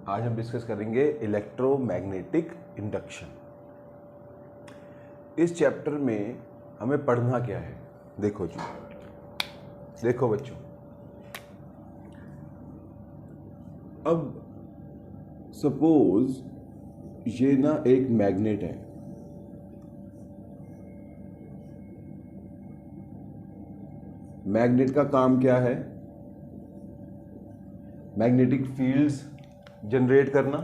आज हम डिस्कस करेंगे इलेक्ट्रोमैग्नेटिक इंडक्शन। इस चैप्टर में हमें पढ़ना क्या है, देखो जी, देखो बच्चों। अब सपोज ये ना एक मैग्नेट है, मैग्नेट का काम क्या है? मैग्नेटिक फील्ड्स जनरेट करना।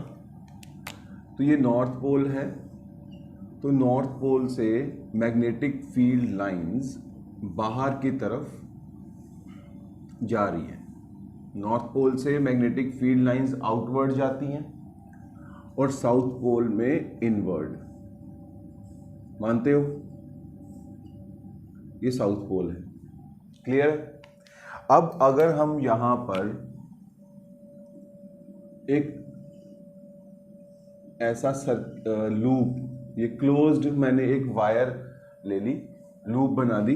तो ये नॉर्थ पोल है, तो नॉर्थ पोल से मैग्नेटिक फील्ड लाइंस बाहर की तरफ जा रही है। नॉर्थ पोल से मैग्नेटिक फील्ड लाइंस आउटवर्ड जाती हैं और साउथ पोल में इनवर्ड। मानते हो? ये साउथ पोल है। क्लियर है? अब अगर हम यहां पर एक ऐसा लूप, ये क्लोज्ड, मैंने एक वायर ले ली, लूप बना दी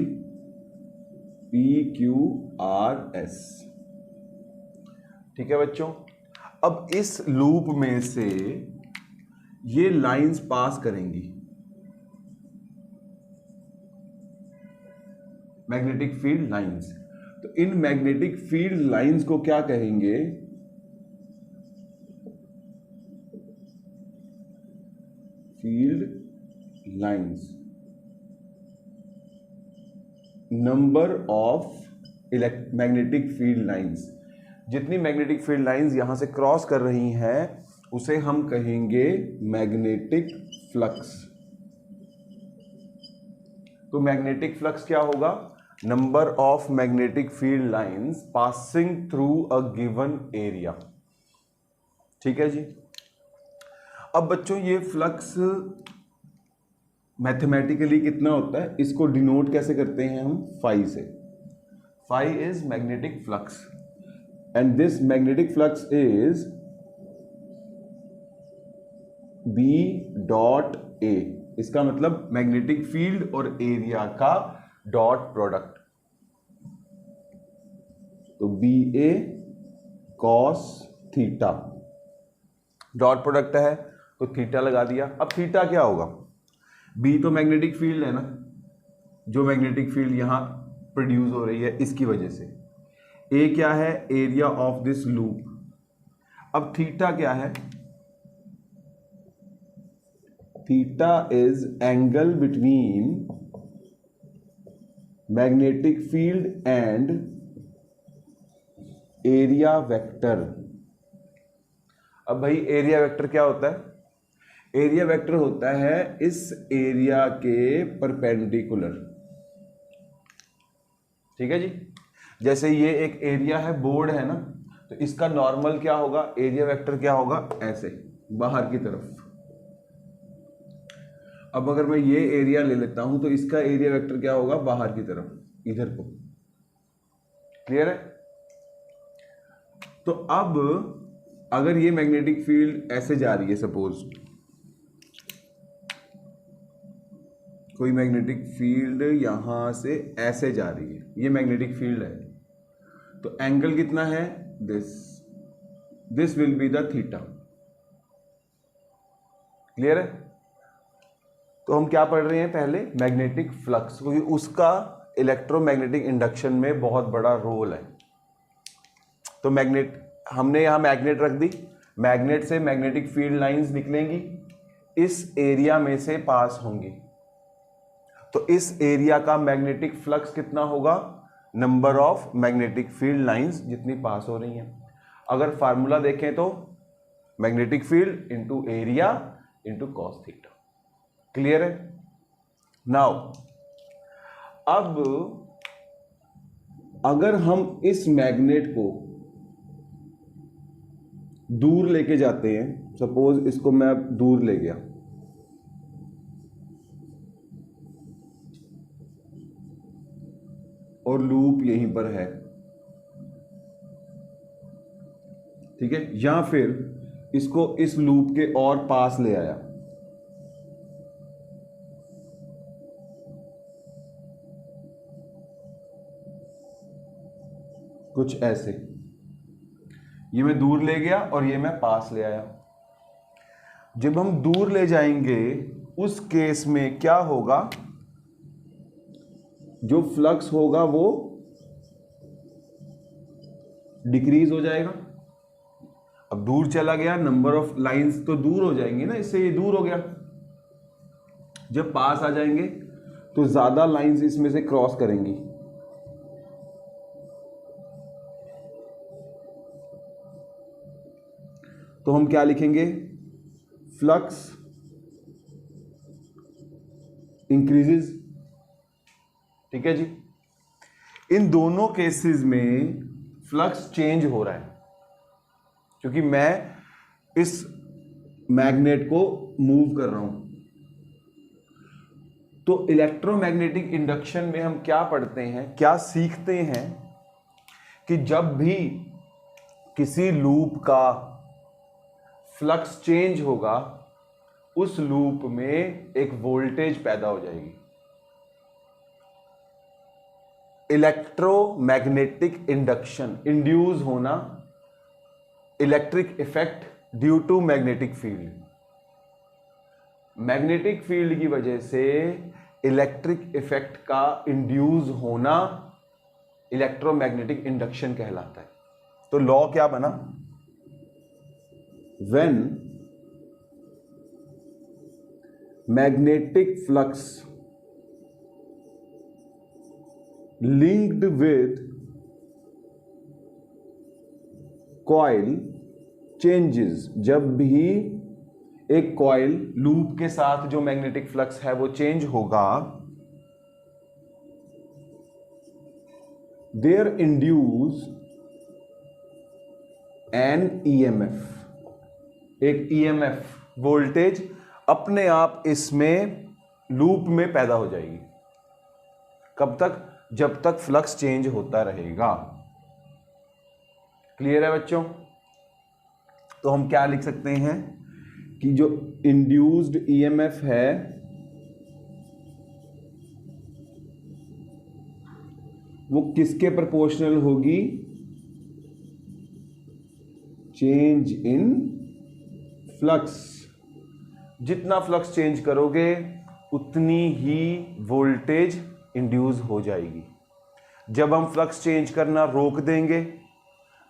PQRS। ठीक है बच्चों। अब इस लूप में से ये लाइंस पास करेंगी, मैग्नेटिक फील्ड लाइंस। तो इन मैग्नेटिक फील्ड लाइंस को क्या कहेंगे? Field lines. Number of magnetic field lines, जितनी मैग्नेटिक फील्ड लाइंस यहां से क्रॉस कर रही हैं उसे हम कहेंगे मैग्नेटिक फ्लक्स। तो मैग्नेटिक फ्लक्स क्या होगा? Number of magnetic field lines passing through a given area. ठीक है जी। अब बच्चों ये फ्लक्स मैथमेटिकली कितना होता है, इसको डिनोट कैसे करते हैं हम? फाई से। Phi is magnetic flux and this magnetic flux is B dot A। इसका मतलब मैग्नेटिक फील्ड और एरिया का डॉट प्रोडक्ट। तो BA cos theta, dot product है तो थीटा लगा दिया। अब थीटा क्या होगा? B तो मैग्नेटिक फील्ड है ना, जो मैग्नेटिक फील्ड यहां प्रोड्यूस हो रही है इसकी वजह से। A क्या है? Area of this loop. अब थीटा क्या है? Theta is angle between magnetic field and area vector. अब भाई एरिया वेक्टर क्या होता है? एरिया वेक्टर होता है इस एरिया के परपेंडिकुलर। ठीक है जी। जैसे ये एक एरिया है, बोर्ड है ना, तो इसका नॉर्मल क्या होगा? एरिया वेक्टर क्या होगा? ऐसे बाहर की तरफ। अब अगर मैं ये एरिया ले लेता हूं तो इसका एरिया वेक्टर क्या होगा? बाहर की तरफ, इधर को। क्लियर है? तो अब अगर ये मैग्नेटिक फील्ड ऐसे जा रही है, सपोज कोई मैग्नेटिक फील्ड यहां से ऐसे जा रही है, ये मैग्नेटिक फील्ड है, तो एंगल कितना है? This will be the theta. Clear है? तो हम क्या पढ़ रहे हैं? पहले मैग्नेटिक फ्लक्स, क्योंकि उसका इलेक्ट्रोमैग्नेटिक इंडक्शन में बहुत बड़ा रोल है। तो मैग्नेट, हमने यहां मैग्नेट रख दी, मैग्नेट से मैग्नेटिक फील्ड लाइंस निकलेंगी, इस एरिया में से पास होंगी। तो इस एरिया का मैग्नेटिक फ्लक्स कितना होगा? Number of magnetic field lines जितनी पास हो रही हैं। अगर फार्मूला देखें तो magnetic field into area into cos theta. Clear है? नाउ अब अगर हम इस मैग्नेट को दूर लेके जाते हैं, सपोज इसको मैं अब दूर ले गया, और लूप यहीं पर है, ठीक है, या फिर इसको इस लूप के और पास ले आया, कुछ ऐसे, ये मैं दूर ले गया और ये मैं पास ले आया। जब हम दूर ले जाएंगे उस केस में क्या होगा, जो फ्लक्स होगा वो डिक्रीज हो जाएगा। अब दूर चला गया, नंबर ऑफ लाइंस तो दूर हो जाएंगी ना, इससे ये दूर हो गया। जब पास आ जाएंगे तो ज्यादा लाइंस इसमें से क्रॉस करेंगी। तो हम क्या लिखेंगे, फ्लक्स इंक्रीजेस। ठीक है जी। इन दोनों केसेस में फ्लक्स चेंज हो रहा है, क्योंकि मैं इस मैग्नेट को मूव कर रहा हूं। तो इलेक्ट्रोमैग्नेटिक इंडक्शन में हम क्या पढ़ते हैं, क्या सीखते हैं कि जब भी किसी लूप का फ्लक्स चेंज होगा उस लूप में एक वोल्टेज पैदा हो जाएगी। इलेक्ट्रोमैग्नेटिक इंडक्शन, इंड्यूस होना, electric effect due to magnetic field. Magnetic field की वजह से इलेक्ट्रिक इफेक्ट का इंड्यूस होना इलेक्ट्रोमैग्नेटिक इंडक्शन कहलाता है। तो लॉ क्या बना, when magnetic flux linked with coil changes, जब भी एक कॉइल लूप के साथ जो मैग्नेटिक फ्लक्स है वो चेंज होगा, देयर इंड्यूस एन ईएमएफ, एक ईएमएफ वोल्टेज अपने आप इसमें लूप में पैदा हो जाएगी। कब तक, जब तक फ्लक्स चेंज होता रहेगा। क्लियर है बच्चों। तो हम क्या लिख सकते हैं कि जो इंड्यूस्ड ईएमएफ है वो किसके प्रोपोर्शनल होगी, चेंज इन फ्लक्स। जितना फ्लक्स चेंज करोगे उतनी ही वोल्टेज इंड्यूस हो जाएगी। जब हम फ्लक्स चेंज करना रोक देंगे,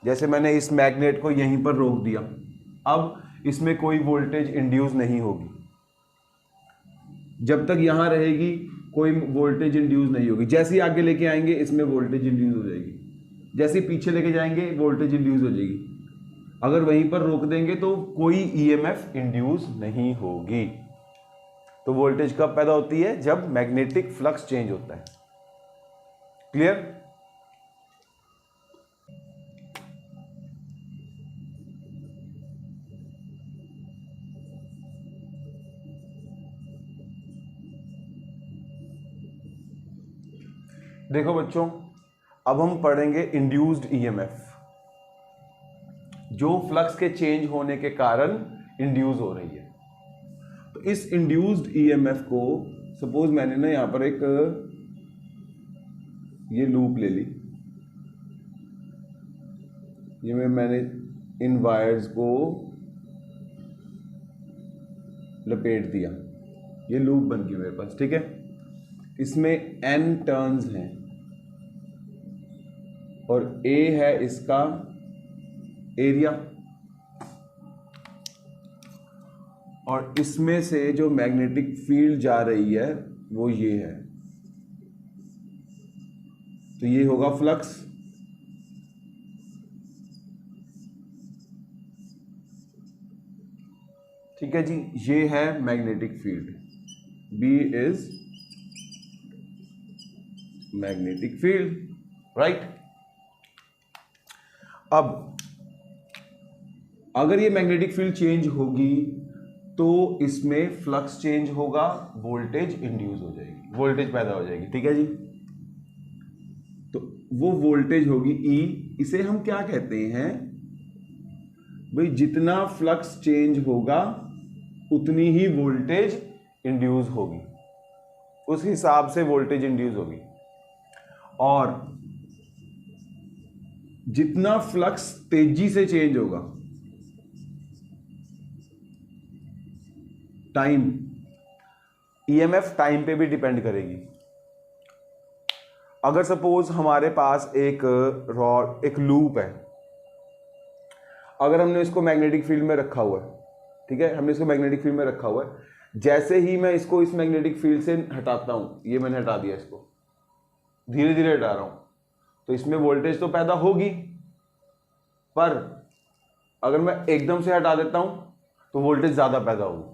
जैसे मैंने इस मैग्नेट को यहीं पर रोक दिया, अब इसमें कोई वोल्टेज इंड्यूस नहीं होगी। जब तक यहां रहेगी कोई वोल्टेज इंड्यूस नहीं होगी। जैसे ही आगे लेके आएंगे इसमें वोल्टेज इंड्यूस हो जाएगी, जैसे ही पीछे लेके जाएंगे वोल्टेज इंड्यूस हो जाएगी। अगर वहीं पर रोक देंगे तो कोई ईएमएफ इंड्यूस नहीं होगी। तो वोल्टेज कब पैदा होती है, जब मैग्नेटिक फ्लक्स चेंज होता है। क्लियर। देखो बच्चों, अब हम पढ़ेंगे इंड्यूस्ड ईएमएफ, जो फ्लक्स के चेंज होने के कारण इंड्यूस हो रही है। तो इस इंड्यूस्ड ईएमएफ को, सपोज मैंने ना यहां पर एक ये लूप ले ली, ये मैंने इन वायर्स को लपेट दिया, ये लूप बन गई मेरे पास। ठीक है, इसमें n टर्न्स हैं और A है इसका एरिया, और इसमें से जो मैग्नेटिक फील्ड जा रही है वो ये है, तो ये होगा फ्लक्स। ठीक है जी, ये है magnetic field, B is magnetic field, right. अब अगर ये मैग्नेटिक फील्ड चेंज होगी तो इसमें फ्लक्स चेंज होगा, वोल्टेज इंड्यूस हो जाएगी, वोल्टेज पैदा हो जाएगी। ठीक है जी, तो वो वोल्टेज होगी E। इसे हम क्या कहते हैं भाई, जितना फ्लक्स चेंज होगा उतनी ही वोल्टेज इंड्यूस होगी, उस हिसाब से वोल्टेज इंड्यूस होगी। और जितना फ्लक्स तेजी से चेंज होगा, टाइम, ईएमएफ टाइम पे भी डिपेंड करेगी। अगर सपोज हमारे पास एक रॉड, एक लूप है, अगर हमने इसको मैग्नेटिक फील्ड में रखा हुआ है, ठीक है, हमने इसको मैग्नेटिक फील्ड में रखा हुआ है, जैसे ही मैं इसको इस मैग्नेटिक फील्ड से हटाता हूं, ये मैंने हटा दिया, इसको धीरे धीरे हटा रहा हूं, तो इसमें वोल्टेज तो पैदा होगी, पर अगर मैं एकदम से हटा देता हूं तो वोल्टेज ज्यादा पैदा होगी।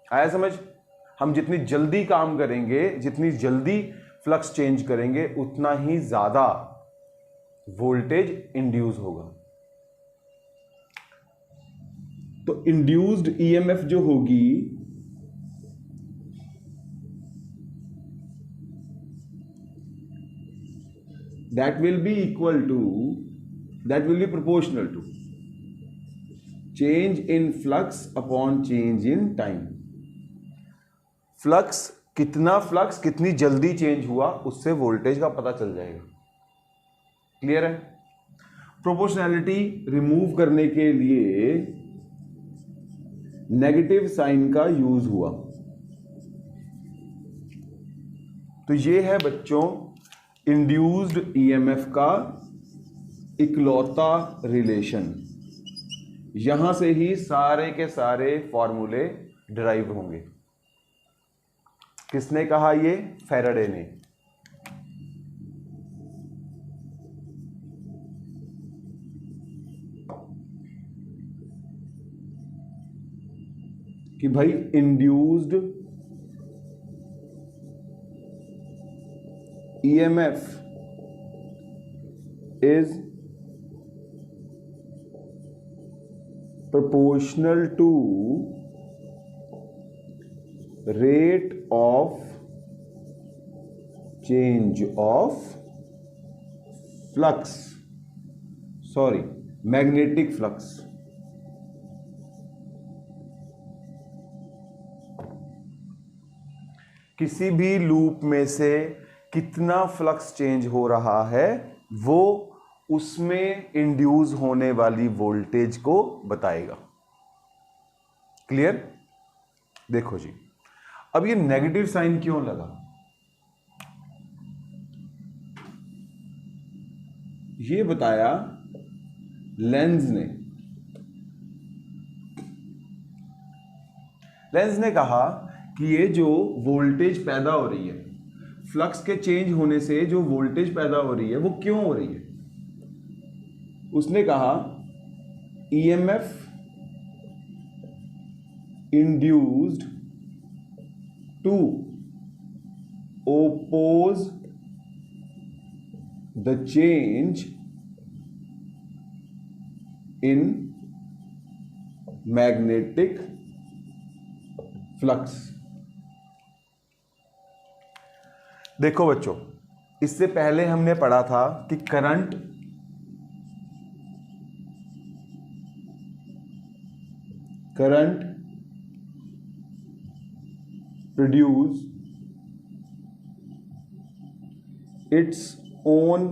आया समझ? हम जितनी जल्दी काम करेंगे, जितनी जल्दी फ्लक्स चेंज करेंगे, उतना ही ज्यादा वोल्टेज इंड्यूस होगा। तो इंड्यूस्ड ईएमएफ जो होगी that will be proportional to change in flux upon change in time। Flux, कितना फ्लक्स कितनी जल्दी चेंज हुआ, उससे वोल्टेज का पता चल जाएगा। क्लियर है? प्रोपोर्शनैलिटी रिमूव करने के लिए नेगेटिव साइन का यूज हुआ। तो ये है बच्चों इंड्यूस्ड ईएमएफ का इकलौता रिलेशन। यहां से ही सारे के सारे फॉर्मूले डिराइव होंगे। किसने कहा ये? फैराडे ने। कि भाई induced EMF is proportional to rate of change of flux, magnetic flux। किसी भी लूप में से कितना फ्लक्स चेंज हो रहा है वो उसमें इंड्यूस होने वाली वोल्टेज को बताएगा। क्लियर? देखो जी, अब ये नेगेटिव साइन क्यों लगा? ये बताया लेंज ने। लेंज ने कहा कि ये जो वोल्टेज पैदा हो रही है, फ्लक्स के चेंज होने से जो वोल्टेज पैदा हो रही है वो क्यों हो रही है? उसने कहा EMF induced to oppose the change in magnetic flux. देखो बच्चों, इससे पहले हमने पढ़ा था कि current produce its own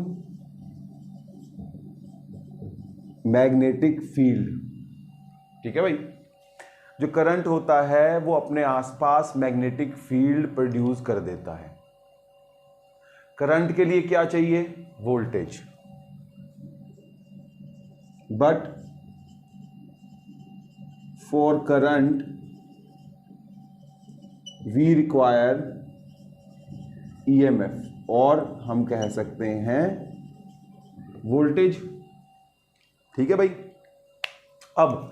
magnetic field. ठीक है भाई, जो करंट होता है वो अपने आसपास मैग्नेटिक फील्ड प्रोड्यूस कर देता है। करंट के लिए क्या चाहिए? Voltage. But for current we require EMF, और हम कह सकते हैं वोल्टेज। ठीक है भाई। अब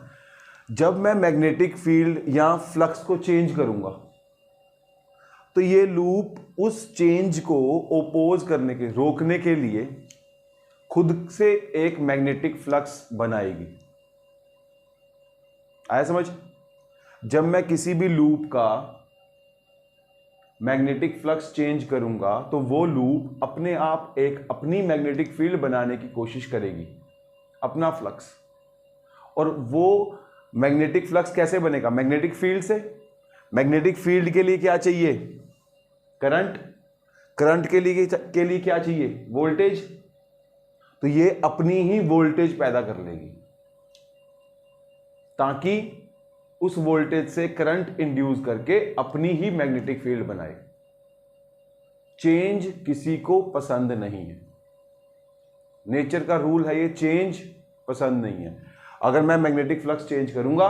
जब मैं मैग्नेटिक फील्ड या फ्लक्स को चेंज करूंगा तो ये लूप उस चेंज को ओपोज करने के, रोकने के लिए खुद से एक मैग्नेटिक फ्लक्स बनाएगी। आया समझ? जब मैं किसी भी लूप का मैग्नेटिक फ्लक्स चेंज करूंगा तो वो लूप अपने आप एक अपनी मैग्नेटिक फील्ड बनाने की कोशिश करेगी, अपना फ्लक्स। और वो मैग्नेटिक फ्लक्स कैसे बनेगा? मैग्नेटिक फील्ड से। मैग्नेटिक फील्ड के लिए क्या चाहिए? करंट। करंट के लिए क्या चाहिए? वोल्टेज। तो ये अपनी ही वोल्टेज पैदा कर लेगी ताकि उस वोल्टेज से करंट इंड्यूस करके अपनी ही मैग्नेटिक फील्ड बनाए। चेंज किसी को पसंद नहीं है, नेचर का रूल है ये, चेंज पसंद नहीं है। अगर मैं मैग्नेटिक फ्लक्स चेंज करूंगा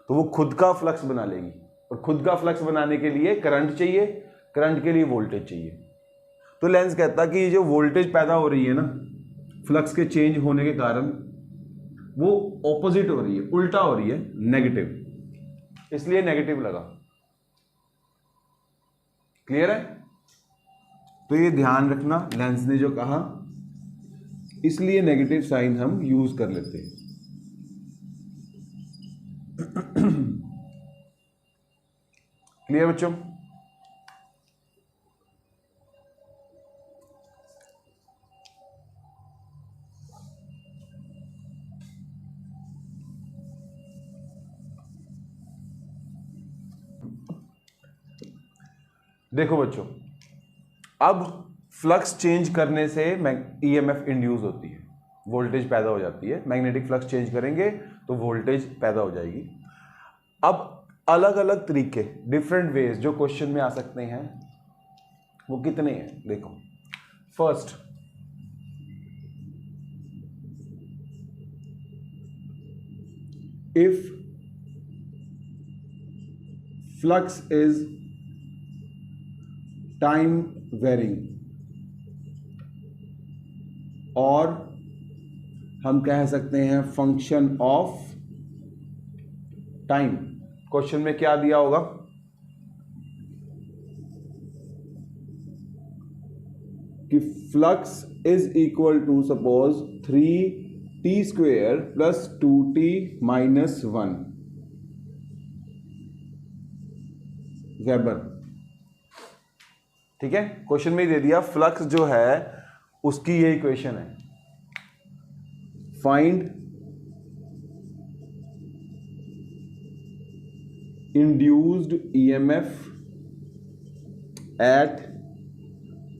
तो वो खुद का फ्लक्स बना लेगी, और खुद का फ्लक्स बनाने के लिए करंट चाहिए, करंट के लिए वोल्टेज चाहिए। तो लेंस कहता है कि ये जो वोल्टेज पैदा हो रही है ना फ्लक्स के चेंज होने के कारण, वो ऑपोजिट हो रही है, उल्टा हो रही है, नेगेटिव, इसलिए नेगेटिव लगा। क्लियर है? तो ये ध्यान रखना, लेंस ने जो कहा, इसलिए नेगेटिव साइन हम यूज कर लेते हैं। क्लियर बच्चों? देखो बच्चों, अब फ्लक्स चेंज करने से ईएमएफ इंड्यूस होती है, वोल्टेज पैदा हो जाती है। मैग्नेटिक फ्लक्स चेंज करेंगे तो वोल्टेज पैदा हो जाएगी। अब अलग अलग तरीके, डिफरेंट वेज जो क्वेश्चन में आ सकते हैं वो कितने हैं? देखो, first, if flux is time varying, और हम कह सकते हैं फंक्शन ऑफ टाइम। क्वेश्चन में क्या दिया होगा? कि flux is equal to suppose 3t² plus 2t minus 1 weber. ठीक है, क्वेश्चन में ही दे दिया, फ्लक्स जो है उसकी ये इक्वेशन है, find induced EMF at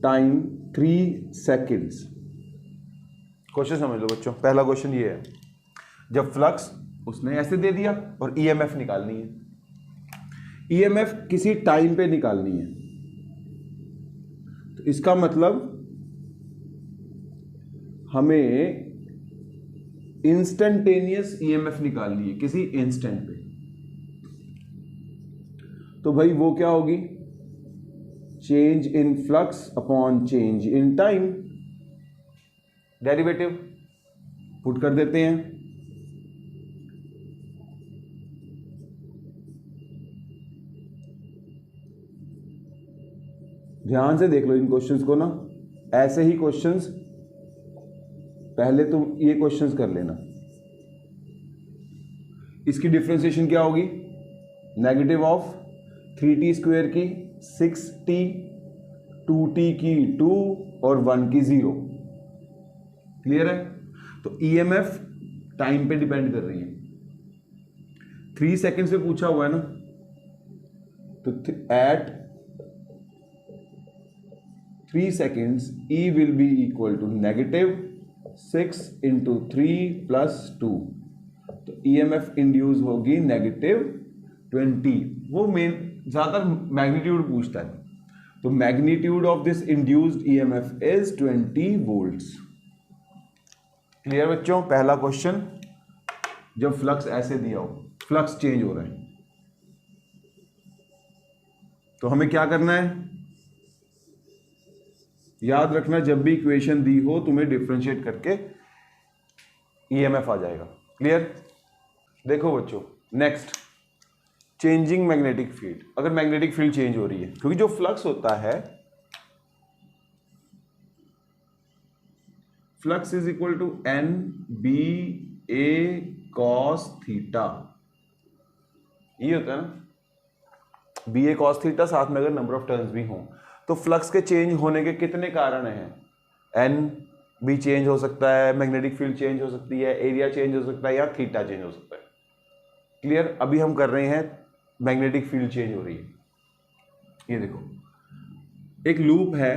time 3 seconds. Question समझ लो बच्चों, पहला क्वेश्चन ये है, जब फ्लक्स उसने ऐसे दे दिया और ईएमएफ निकालनी है। ईएमएफ किसी टाइम पे निकालनी है, तो इसका मतलब हमें इंस्टेंटेनियस ईएमएफ निकालनी है किसी इंस्टेंट पे। तो भाई वो क्या होगी? Change in flux upon change in time, derivative put कर देते हैं। ध्यान से देख लो इन क्वेश्चंस को ना, ऐसे ही क्वेश्चंस पहले तुम ये क्वेश्चंस कर लेना। इसकी डिफरेंशिएशन क्या होगी? नेगेटिव ऑफ 3t² की 6t, 2t की 2 और 1 की 0। क्लियर है? तो ईएमएफ टाइम पे डिपेंड कर रही है। 3 सेकेंड्स पे पूछा हुआ है ना, तो eight 3 seconds E will be equal to -6 into 3 plus 2, तो EMF इंड्यूस होगी -20। वो मेन ज़्यादातर मैग्नीट्यूड पूछता है, तो magnitude of this induced EMF is 20 volts। Clear बच्चों? पहला क्वेश्चन, जब फ्लक्स ऐसे दिया हो, फ्लक्स चेंज हो रहा है, तो हमें क्या करना है? याद रखना, जब भी इक्वेशन दी हो तुम्हें डिफरेंशिएट करके ईएमएफ आ जाएगा। क्लियर? देखो बच्चों, नेक्स्ट, चेंजिंग मैग्नेटिक फील्ड। अगर मैग्नेटिक फील्ड चेंज हो रही है, क्योंकि जो फ्लक्स होता है, flux is equal to NBA cos theta, ये होता है ना, BA cos थीटा, साथ में अगर नंबर ऑफ टर्न्स भी हों, तो फ्लक्स के चेंज होने के कितने कारण हैं? N भी चेंज हो सकता है, मैग्नेटिक फील्ड चेंज हो सकती है, एरिया चेंज हो सकता है, या थीटा चेंज हो सकता है। क्लियर? अभी हम कर रहे हैं मैग्नेटिक फील्ड चेंज हो रही है। ये देखो, एक लूप है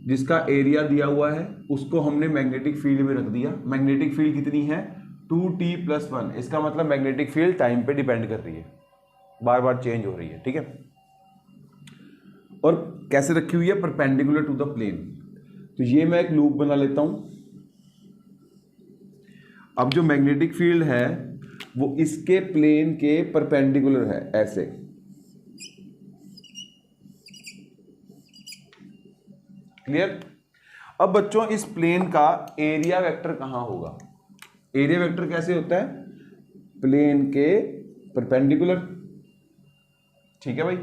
जिसका एरिया दिया हुआ है उसको हमने मैग्नेटिक फील्ड में रख दिया। मैग्नेटिक फील्ड कितनी है 2t+1, इसका मतलब मैग्नेटिक फील्ड टाइम पे डिपेंड कर रही है, बार बार चेंज हो रही है, ठीक है। और कैसे रखी हुई है, परपेंडिकुलर टू द प्लेन। तो ये मैं एक लूप बना लेता हूं। अब जो मैग्नेटिक फील्ड है वो इसके प्लेन के परपेंडिकुलर है, ऐसे। क्लियर। अब बच्चों इस प्लेन का एरिया वेक्टर कहां होगा? एरिया वेक्टर कैसे होता है? प्लेन के परपेंडिकुलर, ठीक है भाई।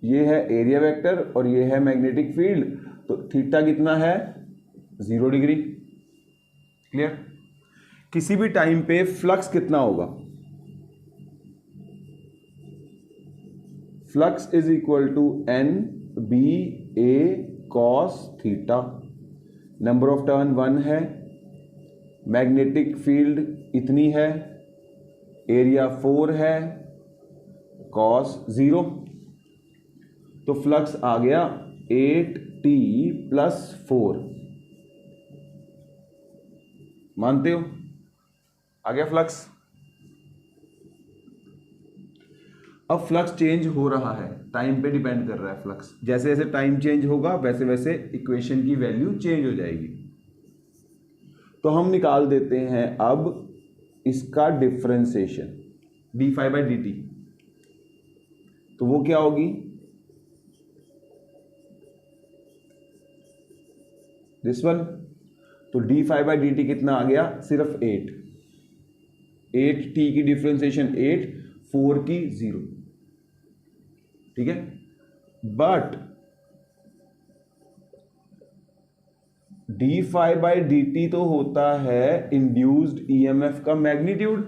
ये है एरिया वेक्टर और ये है मैग्नेटिक फील्ड, तो थीटा कितना है 0 डिग्री। क्लियर। किसी भी टाइम पे फ्लक्स कितना होगा? Flux is equal to N B A cos theta. Number of turn 1 है, मैग्नेटिक फील्ड इतनी है, एरिया 4 है, कॉस 0, तो फ्लक्स आ गया 8t+4। मानते हो? आ गया फ्लक्स। अब फ्लक्स चेंज हो रहा है, टाइम पे डिपेंड कर रहा है फ्लक्स। जैसे जैसे टाइम चेंज होगा वैसे वैसे इक्वेशन की वैल्यू चेंज हो जाएगी। तो हम निकाल देते हैं अब इसका डिफरेंशिएशन d∅dt। तो वो क्या होगी? This one. तो d∅dt कितना आ गया? सिर्फ 8। 8t की डिफरेंशिएशन 8, 4 की 0, ठीक है। बट d∅dt तो होता है इंड्यूस्ड ईएमएफ का मैग्नीट्यूड।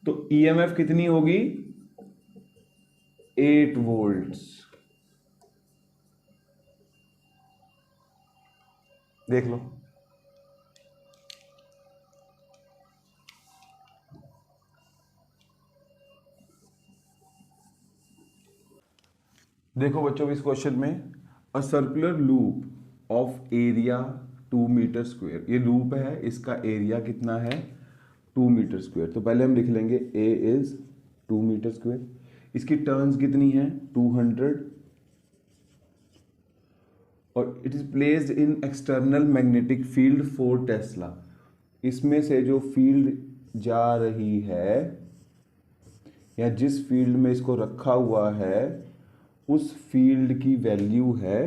तो ईएमएफ कितनी होगी? 8 वोल्ट्स। देख लो, देखो बच्चों इस क्वेश्चन में a circular loop of area 2 metre square. ये लूप है, इसका एरिया कितना है 2 मीटर स्क्वायर। तो पहले हम लिख लेंगे ए इज 2 मीटर स्क्वायर। इसकी टर्न्स कितनी है 200 और it is placed in external magnetic field 4 Tesla. इसमें से जो फील्ड जा रही है या जिस फील्ड में इसको रखा हुआ है उस फील्ड की वैल्यू है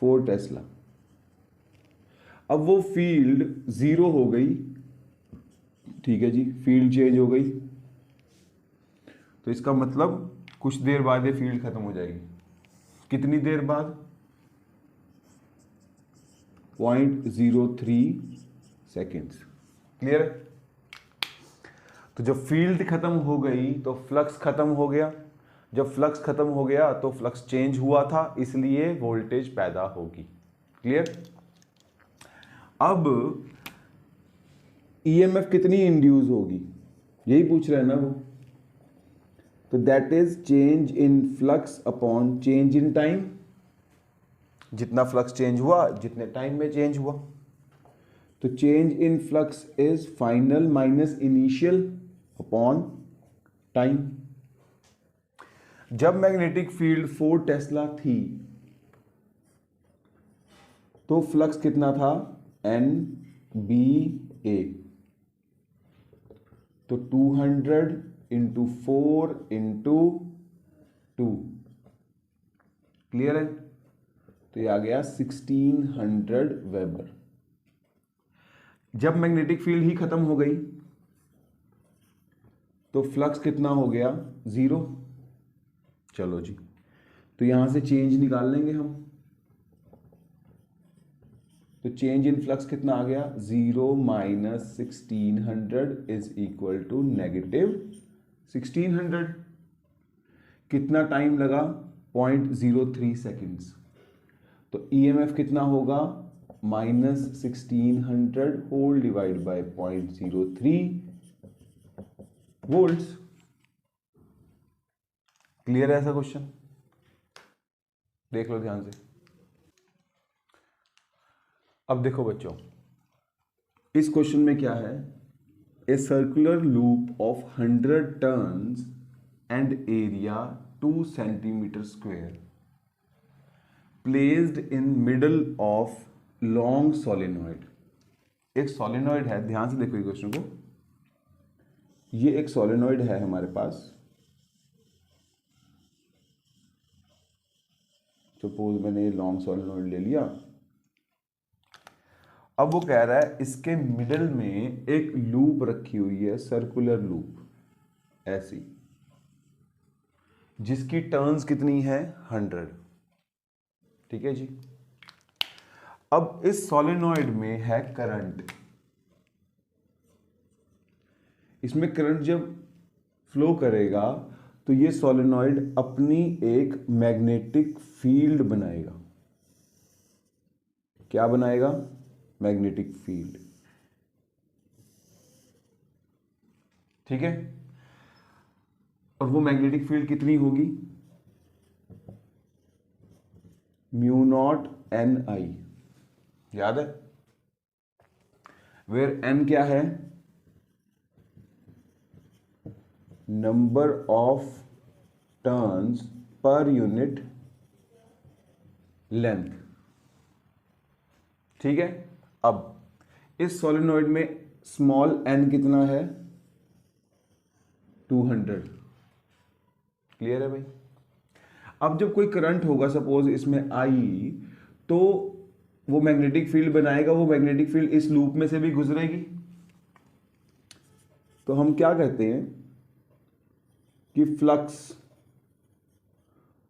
4 टेस्ला। अब वो फील्ड 0 हो गई, ठीक है जी, फील्ड चेंज हो गई। तो इसका मतलब कुछ देर बाद ये फील्ड खत्म हो जाएगी। कितनी देर बाद? 0.03 सेकेंड्स। क्लियर है। तो जब फील्ड खत्म हो गई तो फ्लक्स खत्म हो गया। जब फ्लक्स खत्म हो गया तो फ्लक्स चेंज हुआ था, इसलिए वोल्टेज पैदा होगी। क्लियर। अब ईएमएफ कितनी इंड्यूस होगी, यही पूछ रहे हैं ना वो। तो that is change in flux upon change in time. जितना फ्लक्स चेंज हुआ जितने टाइम में चेंज हुआ। तो change in flux is final minus initial upon time. जब मैग्नेटिक फील्ड 4 टेस्ला थी तो फ्लक्स कितना था एन बी ए। तो 200 इंटू 4 इंटू 2। क्लियर है। तो ये आ गया 1600 वेबर। जब मैग्नेटिक फील्ड ही खत्म हो गई तो फ्लक्स कितना हो गया 0। चलो जी, तो यहां से चेंज निकाल लेंगे हम। तो चेंज इन फ्लक्स कितना आ गया 0 माइनस 1600 इज इक्वल टू -1600। कितना टाइम लगा 0.03 सेकेंड्स। तो ईएमएफ कितना होगा -1600 whole divide by 0.03 volts. Clear है ऐसा क्वेश्चन? देख लो ध्यान से। अब देखो बच्चों, इस क्वेश्चन में क्या है, a circular loop of 100 turns and area 2 centimetre square placed in middle of long solenoid. एक सोलेनॉइड है, ध्यान से देखो ये क्वेश्चन को, ये एक सोलेनॉइड है हमारे पास। सपोज मैंने लॉन्ग सोलेनॉइड ले लिया। अब वो कह रहा है इसके मिडल में एक लूप रखी हुई है, सर्कुलर लूप ऐसी, जिसकी टर्न्स कितनी है 100। ठीक है जी। अब इस सोलेनॉइड में है करंट, इसमें करंट जब फ्लो करेगा तो ये सोलेनॉइड अपनी एक मैग्नेटिक फील्ड बनाएगा। क्या बनाएगा? Magnetic field. ठीक है। और वो मैग्नेटिक फील्ड कितनी होगी? म्यू नॉट एन आई, याद है? वेयर एन क्या है? Number of turns per unit length. ठीक है। अब इस सोलेनॉइड में स्मॉल एन कितना है? 200। क्लियर है भाई? अब जब कोई करंट होगा सपोज इसमें आई, तो वो मैग्नेटिक फील्ड बनाएगा। वो मैग्नेटिक फील्ड इस लूप में से भी गुजरेगी। तो हम क्या कहते हैं कि फ्लक्स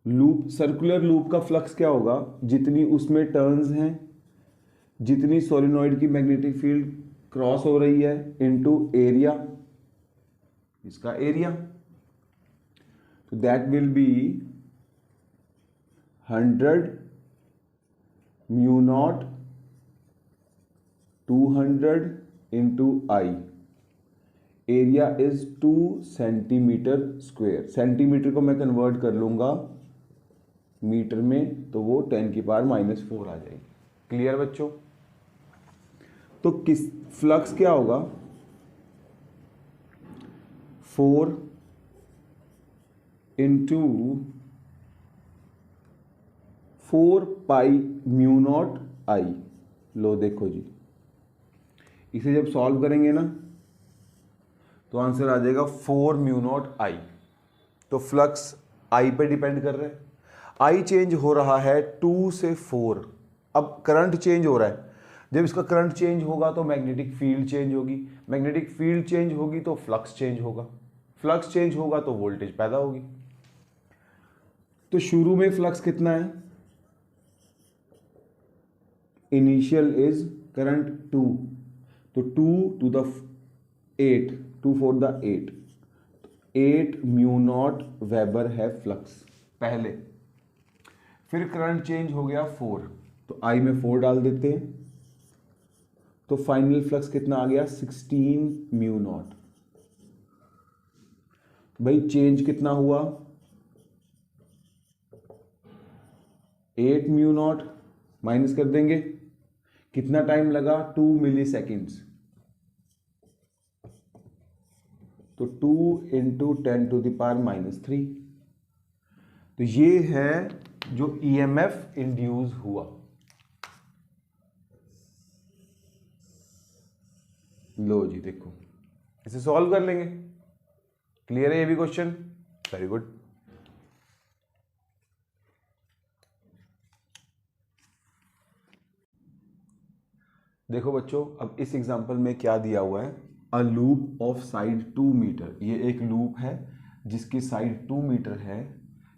लूप, सर्कुलर लूप का फ्लक्स क्या होगा? जितनी उसमें टर्न्स हैं, जितनी सोलेनॉइड की मैग्नेटिक फील्ड क्रॉस हो रही है, इनटू एरिया, इसका एरिया। तो that will B 100 mu naught 200 into I. Area is 2 centimetre square. Centimetre को मैं कन्वर्ट कर लूंगा मीटर में, तो वो 10 की पावर -4 आ जाएगी। क्लियर बच्चों? तो किस फ्लक्स क्या होगा? 4 into 4 pi mu not I. लो देखो जी, इसे जब सॉल्व करेंगे ना तो आंसर आ जाएगा 4 म्यू नॉट आई। तो फ्लक्स आई पे डिपेंड कर रहा है। आई चेंज हो रहा है 2 से 4। अब करंट चेंज हो रहा है। जब इसका करंट चेंज होगा तो मैग्नेटिक फील्ड चेंज होगी। मैग्नेटिक फील्ड चेंज होगी तो फ्लक्स चेंज होगा। फ्लक्स चेंज होगा तो वोल्टेज पैदा होगी। तो शुरू में फ्लक्स कितना है? इनिशियल इज करंट 2, तो 2 to the 8, 2 4 the 8, 8 mu naught weber है फ्लक्स पहले। फिर करंट चेंज हो गया 4, तो आई में 4 डाल देते हैं, तो फाइनल फ्लक्स कितना आ गया? 16 म्यू नॉट। भाई चेंज कितना हुआ? 8 म्यू नॉट, माइनस कर देंगे। कितना टाइम लगा? 2 मिली सेकेंड्स। तो 2 इंटू 10 टू द पावर -3। तो ये है जो ईएमएफ इंड्यूस हुआ। लो जी देखो, इसे सॉल्व कर लेंगे। क्लियर है ये भी क्वेश्चन? Very good. देखो बच्चों, अब इस एग्जांपल में क्या दिया हुआ है? A loop of side 2 metre. ये एक लूप है जिसकी साइड 2 मीटर है।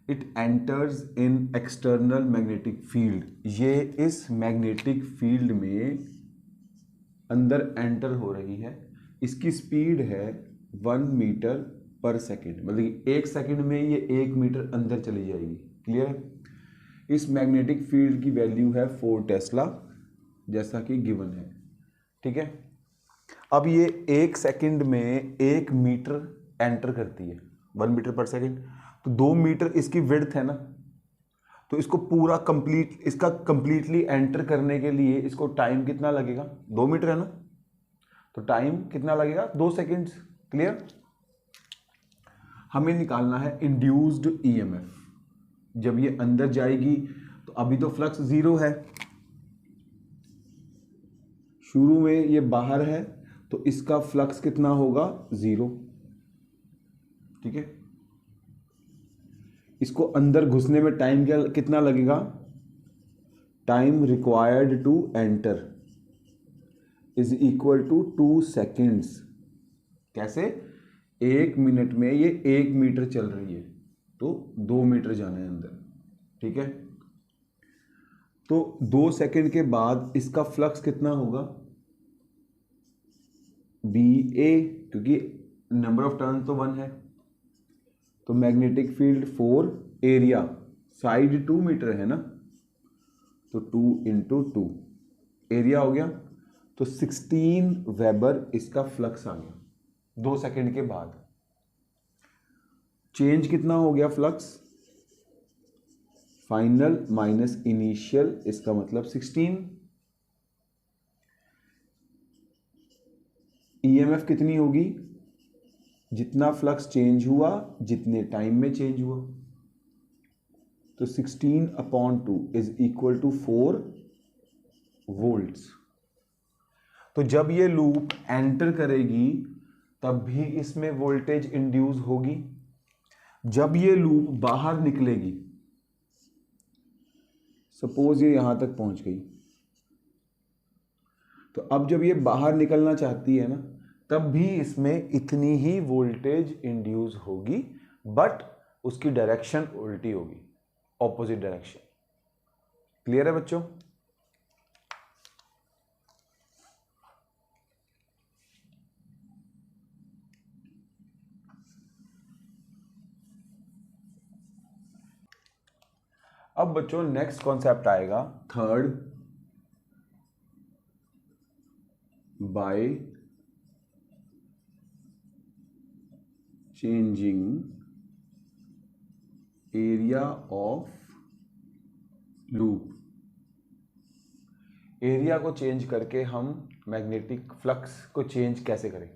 It enters in external magnetic field. ये इस मैग्नेटिक फील्ड में अंदर एंटर हो रही है। इसकी स्पीड है 1 मीटर पर सेकेंड, मतलब 1 सेकेंड में ये 1 मीटर अंदर चली जाएगी। क्लियर है? इस मैग्नेटिक फील्ड की वैल्यू है 4 टेस्ला, जैसा कि गिवन है। ठीक है। अब ये 1 सेकेंड में 1 मीटर एंटर करती है, 1 मीटर पर सेकेंड। तो 2 मीटर इसकी विड्थ है ना, तो इसको पूरा कंप्लीट, इसका कंप्लीटली एंटर करने के लिए इसको टाइम कितना लगेगा? 2 मीटर है ना, तो टाइम कितना लगेगा? 2 सेकेंड्स। क्लियर? हमें निकालना है इंड्यूस्ड ईएमएफ। जब ये अंदर जाएगी तो अभी तो फ्लक्स 0 है, शुरू में ये बाहर है, तो इसका फ्लक्स कितना होगा? 0। ठीक है, इसको अंदर घुसने में टाइम कितना लगेगा? Time required to enter is equal to 2 seconds. कैसे? 1 मिनट में ये 1 मीटर चल रही है, तो 2 मीटर जाना है अंदर। ठीक है, तो 2 सेकेंड के बाद इसका फ्लक्स कितना होगा? बी ए, क्योंकि नंबर ऑफ टर्न तो 1 है, तो magnetic field 4, area side 2 metre है ना, तो 2 इंटू 2 एरिया हो गया, तो 16 वेबर इसका फ्लक्स आ गया 2 सेकेंड के बाद। चेंज कितना हो गया फ्लक्स? फाइनल माइनस इनिशियल, इसका मतलब 16। ईएमएफ कितनी होगी? जितना फ्लक्स चेंज हुआ जितने टाइम में चेंज हुआ, तो 16/2 इज इक्वल टू 4 वोल्ट्स। तो जब ये लूप एंटर करेगी तब भी इसमें वोल्टेज इंड्यूस होगी। जब ये लूप बाहर निकलेगी, सपोज ये यहां तक पहुंच गई, तो अब जब ये बाहर निकलना चाहती है ना, तब भी इसमें इतनी ही वोल्टेज इंड्यूस होगी, बट उसकी डायरेक्शन उल्टी होगी, ऑपोजिट डायरेक्शन। क्लियर है बच्चों? अब बच्चों नेक्स्ट कॉन्सेप्ट आएगा third, by changing area of loop. Area को चेंज करके हम मैग्नेटिक फ्लक्स को चेंज कैसे करें?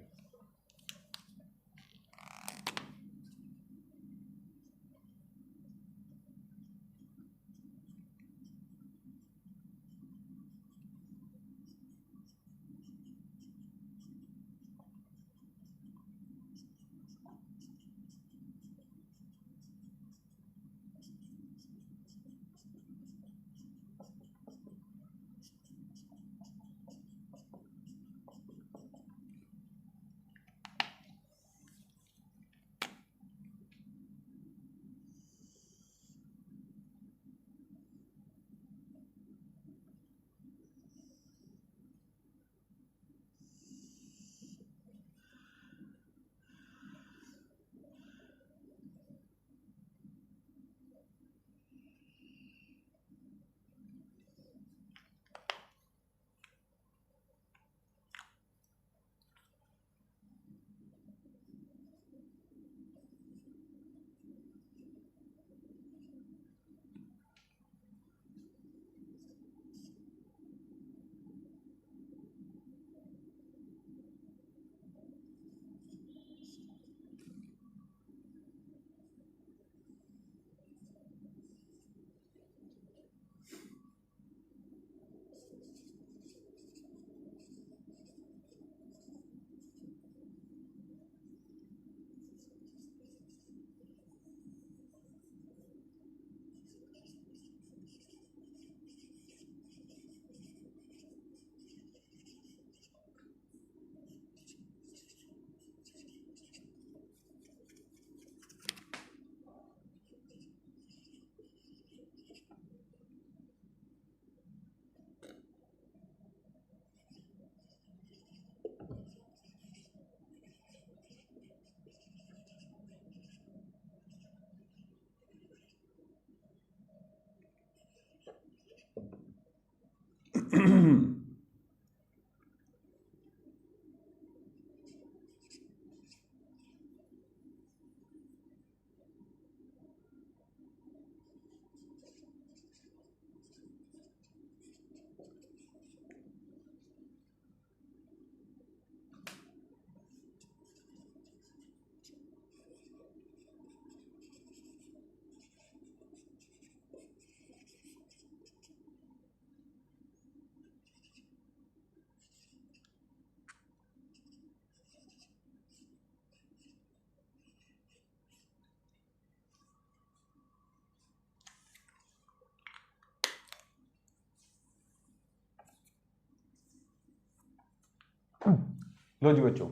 लो जी बच्चों,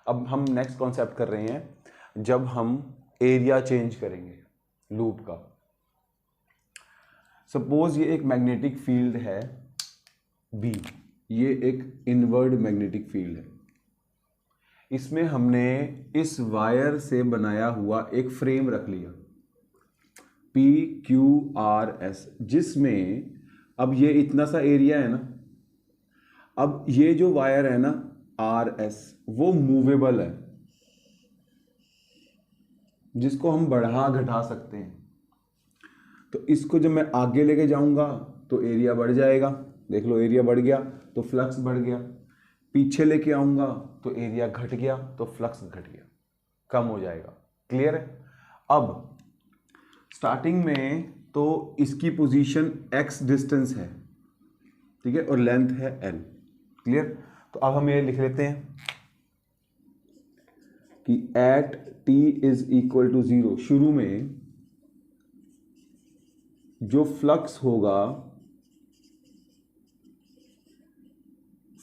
अब हम नेक्स्ट कॉन्सेप्ट कर रहे हैं जब हम एरिया चेंज करेंगे लूप का। सपोज ये एक मैग्नेटिक फील्ड है बी, ये एक इनवर्ड मैग्नेटिक फील्ड है। इसमें हमने इस वायर से बनाया हुआ एक फ्रेम रख लिया PQRS, जिसमें अब ये इतना सा एरिया है ना, अब ये जो वायर है ना RS वो मूवेबल है, जिसको हम बढ़ा घटा सकते हैं। तो इसको जब मैं आगे लेके जाऊंगा तो एरिया बढ़ जाएगा, देख लो एरिया बढ़ गया तो फ्लक्स बढ़ गया। पीछे लेके आऊंगा तो एरिया घट गया तो फ्लक्स घट गया, कम हो जाएगा। क्लियर है? अब स्टार्टिंग में तो इसकी पोजीशन x डिस्टेंस है, ठीक है, और लेंथ है l। क्लियर? तो अब हम ये लिख लेते हैं कि at t is equal to 0 शुरू में जो फ्लक्स होगा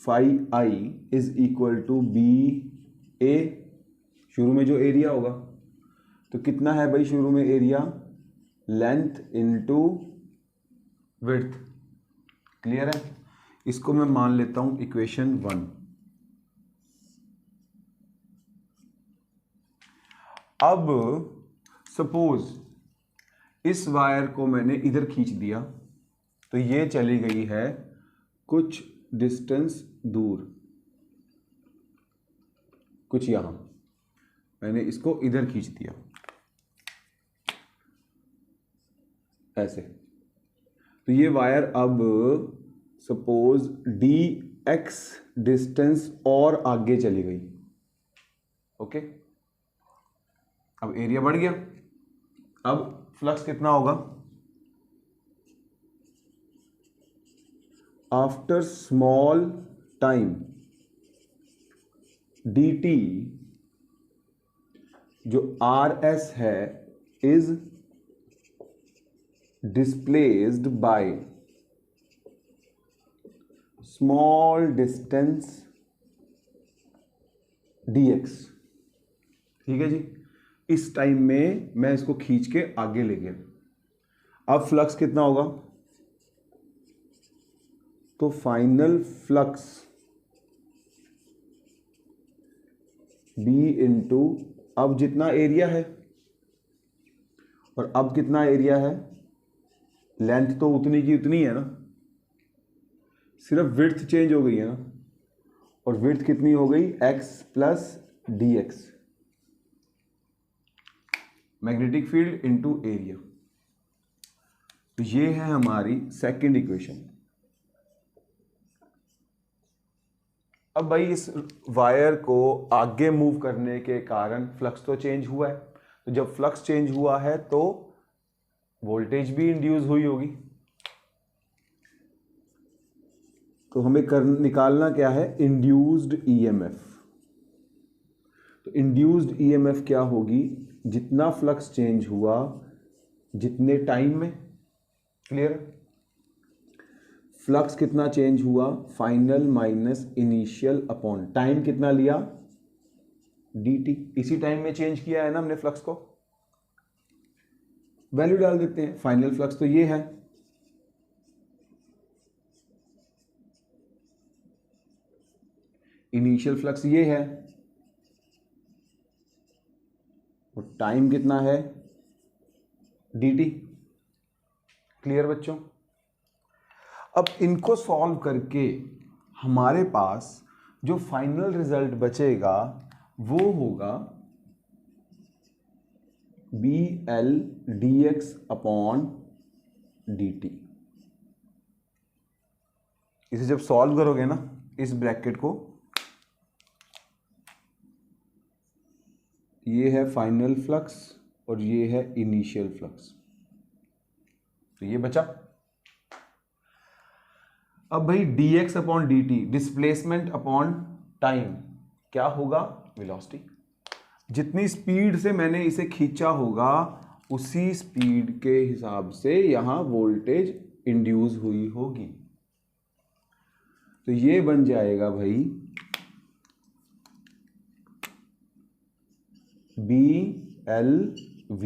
phi i is equal to BA, शुरू में जो एरिया होगा। तो कितना है भाई शुरू में area? Length into width. Clear है? इसको मैं मान लेता हूं इक्वेशन 1। अब सपोज इस वायर को मैंने इधर खींच दिया तो ये चली गई है कुछ डिस्टेंस दूर, कुछ यहां मैंने इसको इधर खींच दिया ऐसे। तो ये वायर अब सपोज dx डिस्टेंस और आगे चली गई। ओके, अब एरिया बढ़ गया। अब फ्लक्स कितना होगा? आफ्टर स्मॉल टाइम dt जो RS है is displaced by small distance dx। ठीक है जी, इस टाइम में मैं इसको खींच के आगे ले गया। अब फ्लक्स कितना होगा? तो फाइनल फ्लक्स B इंटू अब जितना एरिया है और अब कितना एरिया है, लेंथ तो उतनी की उतनी है ना, सिर्फ विड्थ चेंज हो गई है ना, और विड्थ कितनी हो गई? x plus dx, magnetic field into area. तो ये है हमारी सेकंड इक्वेशन। अब भाई इस वायर को आगे मूव करने के कारण फ्लक्स तो चेंज हुआ है, तो जब फ्लक्स चेंज हुआ है तो वोल्टेज भी इंड्यूस हुई होगी। तो हमें निकालना क्या है? Induced EMF. तो इंड्यूस्ड ईएमएफ क्या होगी? जितना फ्लक्स चेंज हुआ जितने टाइम में। क्लियर? फ्लक्स कितना चेंज हुआ? Final minus initial upon time कितना लिया? dt। इसी टाइम में चेंज किया है ना हमने फ्लक्स को। वैल्यू डाल देते हैं। फाइनल फ्लक्स तो ये है, इनिशियल फ्लक्स ये है, और टाइम कितना है? dt। क्लियर बच्चों? अब इनको सॉल्व करके हमारे पास जो फाइनल रिजल्ट बचेगा वो होगा BL dx अपॉन dt। इसे जब सॉल्व करोगे ना इस ब्रैकेट को, ये है फाइनल फ्लक्स और ये है इनिशियल फ्लक्स, तो ये बचा। अब भाई dx upon dt, displacement upon time, क्या होगा? वेलोसिटी। जितनी स्पीड से मैंने इसे खींचा होगा उसी स्पीड के हिसाब से यहां वोल्टेज इंड्यूस हुई होगी। तो ये बन जाएगा भाई BLV।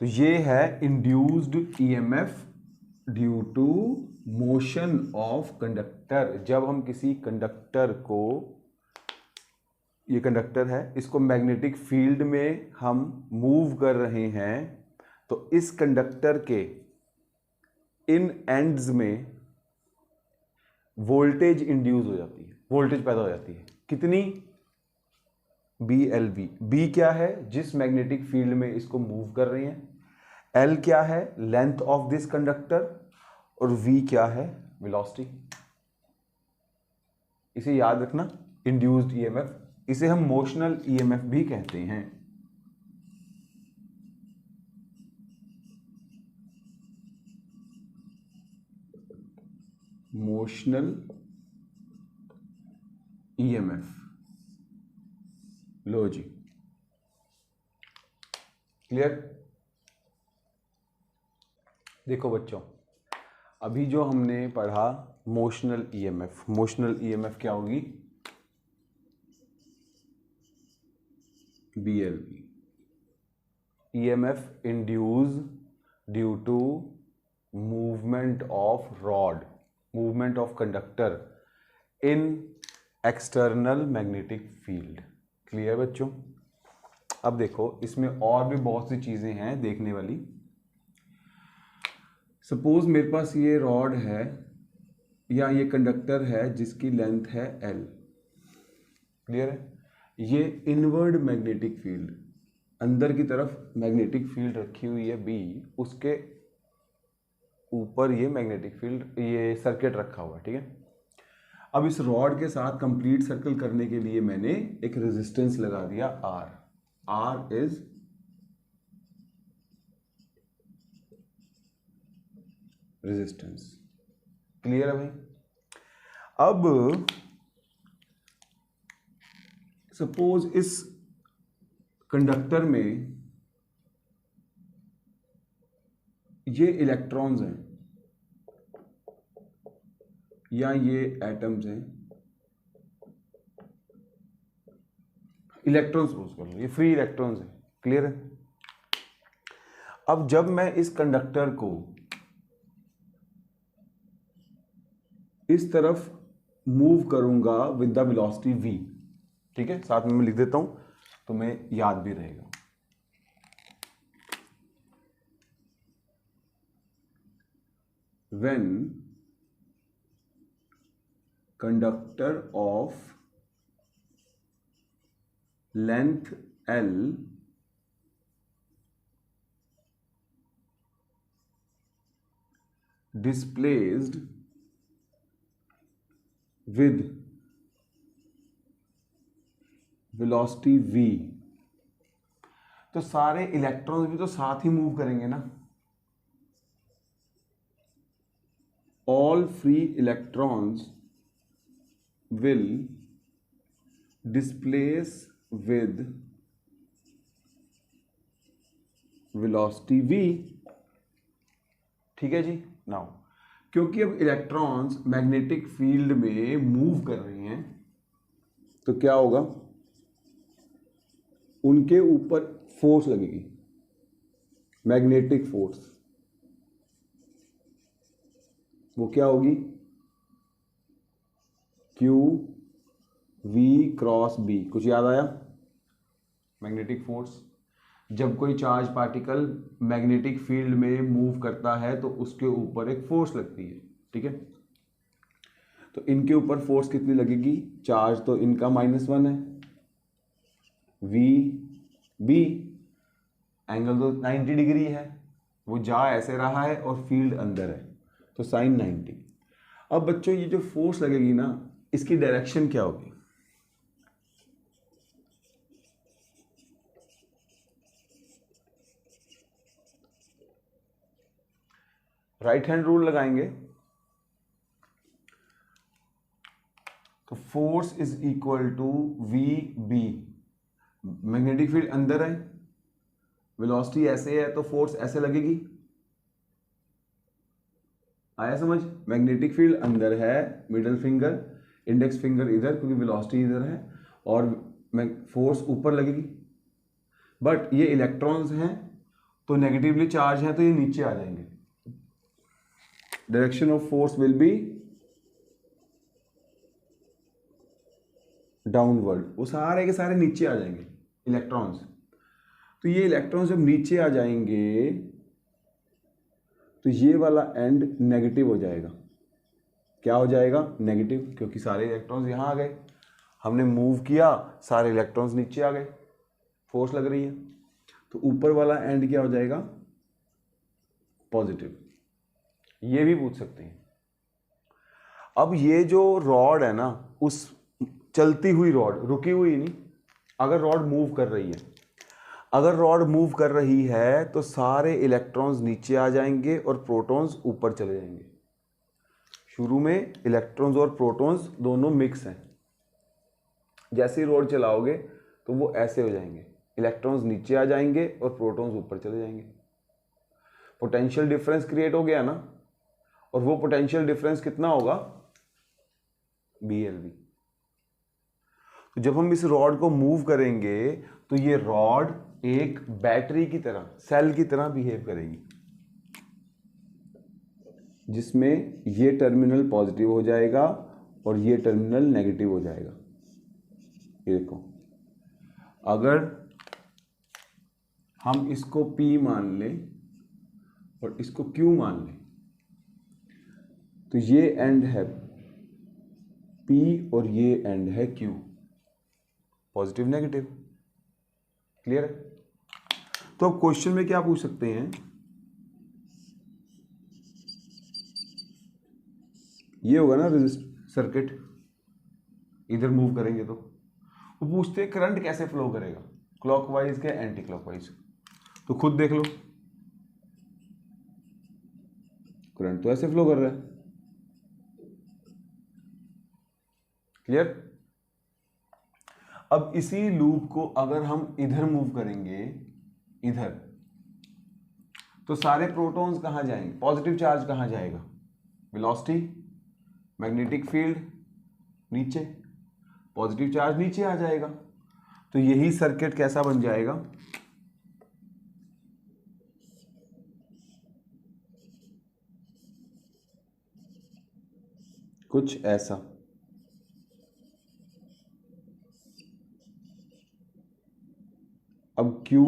तो ये है induced EMF due to motion of conductor. जब हम किसी कंडक्टर को, ये कंडक्टर है, इसको मैग्नेटिक फील्ड में हम मूव कर रहे हैं, तो इस कंडक्टर के इन एंड्स में वोल्टेज इंड्यूस हो जाती है, वोल्टेज पैदा हो जाती है। कितनी? BLV। B क्या है? जिस मैग्नेटिक फील्ड में इसको मूव कर रहे हैं। L क्या है? Length of this conductor. और V क्या है? वेलोसिटी। इसे याद रखना, इंड्यूस्ड ईएमएफ। इसे हम मोशनल ईएमएफ भी कहते हैं। Motional EMF. लो जी, क्लियर? देखो बच्चों, अभी जो हमने पढ़ा मोशनल ईएमएफ, मोशनल ईएमएफ क्या होगी? BLV। EMF induced due to movement of rod, movement of conductor in external magnetic field। Clear बच्चों? अब देखो, इसमें और भी बहुत सी चीजें हैं देखने वाली। सपोज मेरे पास ये रॉड है या ये कंडक्टर है जिसकी लेंथ है L। क्लियर है? ये इनवर्ड मैग्नेटिक फील्ड, अंदर की तरफ मैग्नेटिक फील्ड रखी हुई है B, उसके ऊपर ये मैग्नेटिक फील्ड, ये सर्किट रखा हुआ है। ठीक है? अब इस रॉड के साथ कंप्लीट सर्कल करने के लिए मैंने एक रेजिस्टेंस लगा दिया R। R is resistance. Clear है भाई? अब सपोज इस कंडक्टर में ये इलेक्ट्रॉन्स हैं या ये एटम्स हैं, इलेक्ट्रॉन्स सपोज कर लो, ये फ्री इलेक्ट्रॉन्स हैं। क्लियर है? अब जब मैं इस कंडक्टर को इस तरफ मूव करूंगा विद द वेलोसिटी V, ठीक है, साथ में मैं लिख देता हूं तो मैं याद भी रहेगा। When conductor of length L displaced with velocity V, तो सारे इलेक्ट्रॉन्स भी तो साथ ही मूव करेंगे ना। All free electrons will displace with velocity V। ठीक है जी? नाउ क्योंकि अब इलेक्ट्रॉन्स मैग्नेटिक फील्ड में मूव कर रहे हैं, तो क्या होगा? उनके ऊपर फोर्स लगेगी, मैग्नेटिक फोर्स। वो क्या होगी? Q V cross B। कुछ याद आया? Magnetic force. जब कोई चार्ज पार्टिकल मैग्नेटिक फील्ड में मूव करता है तो उसके ऊपर एक फोर्स लगती है। ठीक है? तो इनके ऊपर फोर्स कितनी लगेगी? चार्ज तो इनका -1 है, V B, एंगल तो 90 डिग्री है, वो जा ऐसे रहा है और फील्ड अंदर है, तो sin 90। अब बच्चों ये जो फोर्स लगेगी ना, इसकी डायरेक्शन क्या होगी? राइट हैंड रूल लगाएंगे तो force is equal to VB। Magnetic field अंदर है, वेलोसिटी ऐसे है, तो फोर्स ऐसे लगेगी। आया समझ? मैग्नेटिक फील्ड अंदर है, मिडिल फिंगर, इंडेक्स फिंगर इधर, क्योंकि वेलोसिटी इधर है, और फोर्स ऊपर लगेगी, बट ये इलेक्ट्रॉन्स हैं तो नेगेटिवली चार्ज हैं तो ये नीचे आ जाएंगे। Direction of force will be downward, वो सारे के सारे नीचे आ जाएंगे इलेक्ट्रॉन्स। तो ये इलेक्ट्रॉन्स जब नीचे आ जाएंगे तो ये वाला एंड नेगेटिव हो जाएगा। क्या हो जाएगा? नेगेटिव, क्योंकि सारे इलेक्ट्रॉन्स यहाँ आ गए, हमने मूव किया, सारे इलेक्ट्रॉन्स नीचे आ गए, फोर्स लग रही है। तो ऊपर वाला एंड क्या हो जाएगा? पॉजिटिव। ये भी पूछ सकते हैं। अब ये जो रॉड है ना, उस चलती हुई रॉड, रुकी हुई नहीं, अगर रॉड मूव कर रही है, अगर रॉड मूव कर रही है तो सारे इलेक्ट्रॉन्स नीचे आ जाएंगे और प्रोटॉन्स ऊपर चले जाएंगे। शुरू में इलेक्ट्रॉन्स और प्रोटॉन्स दोनों मिक्स हैं, जैसे ही रॉड चलाओगे तो वो ऐसे हो जाएंगे, इलेक्ट्रॉन्स नीचे आ जाएंगे और प्रोटॉन्स ऊपर चले जाएंगे। पोटेंशियल डिफरेंस क्रिएट हो गया ना, और वो पोटेंशियल डिफरेंस कितना होगा? BLV। तो जब हम इस रॉड को मूव करेंगे तो ये रॉड एक बैटरी की तरह, सेल की तरह बिहेव करेगी, जिसमें ये टर्मिनल पॉजिटिव हो जाएगा और ये टर्मिनल नेगेटिव हो जाएगा। ये देखो, अगर हम इसको P मान लें और इसको Q मान लें तो ये एंड है P और ये एंड है Q, पॉजिटिव नेगेटिव। क्लियर है? तो अब क्वेश्चन में क्या पूछ सकते हैं? ये होगा ना सर्किट, इधर मूव करेंगे तो वो पूछते हैं करंट कैसे फ्लो करेगा, क्लॉकवाइज के एंटी क्लॉकवाइज। तो खुद देख लो, करंट तो ऐसे फ्लो कर रहा है। क्लियर? अब इसी लूप को अगर हम इधर मूव करेंगे, इधर, तो सारे प्रोटॉन्स कहां जाएंगे? पॉजिटिव चार्ज कहां जाएगा? वेलोसिटी, मैग्नेटिक फील्ड नीचे, पॉजिटिव चार्ज नीचे आ जाएगा। तो यही सर्किट कैसा बन जाएगा? कुछ ऐसा। अब Q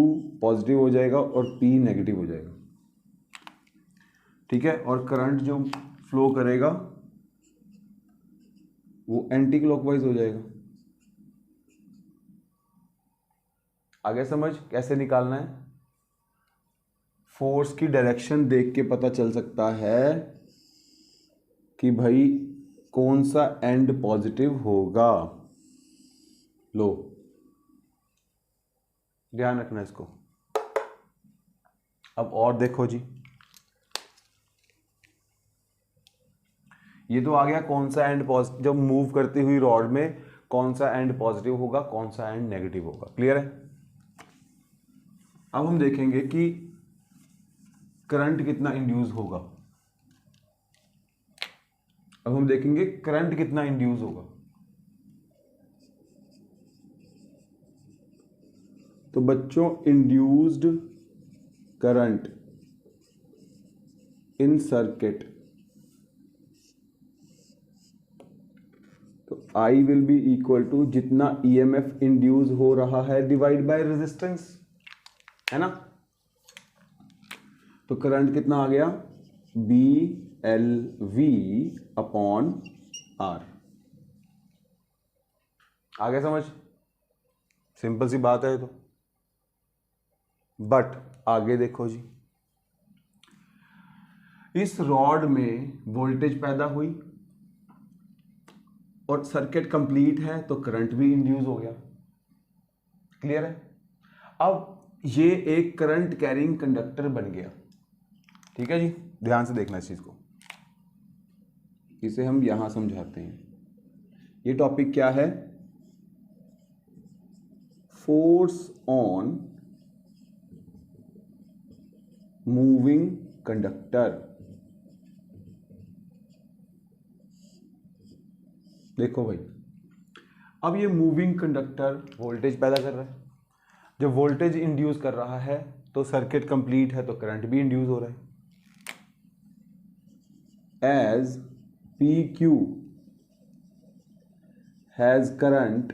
पॉजिटिव हो जाएगा और P नेगेटिव हो जाएगा। ठीक है? और करंट जो फ्लो करेगा वो एंटी क्लॉकवाइज हो जाएगा। आगे समझ कैसे निकालना है? फोर्स की डायरेक्शन देख के पता चल सकता है कि भाई कौन सा एंड पॉजिटिव होगा। लो, ध्यान रखना इसको। अब और देखो जी, ये तो आ गया कौन सा एंड पॉजिटिव, जब मूव करती हुई रॉड में कौन सा एंड पॉजिटिव होगा, कौन सा एंड नेगेटिव होगा। क्लियर है? अब हम देखेंगे कि करंट कितना इंड्यूस होगा। अब हम देखेंगे करंट कितना इंड्यूस होगा। तो बच्चों, इंड्यूस्ड करंट इन सर्किट, तो I will be equal to जितना EMF इंड्यूस हो रहा है डिवाइड बाय रेजिस्टेंस, है ना? तो करंट कितना आ गया? BLV upon R। आगे समझ? सिंपल सी बात है। तो बट आगे देखो जी, इस रॉड में वोल्टेज पैदा हुई और सर्किट कंप्लीट है तो करंट भी इंड्यूस हो गया। क्लियर है? अब ये एक करंट कैरिंग कंडक्टर बन गया। ठीक है जी, ध्यान से देखना इस चीज को, इसे हम यहां समझाते हैं। ये टॉपिक क्या है? Force on moving conductor. देखो भाई, अब ये मूविंग कंडक्टर वोल्टेज पैदा कर रहा है। जब वोल्टेज इंड्यूस कर रहा है तो सर्किट कंप्लीट है, तो करंट भी इंड्यूस हो रहा है। As P Q has current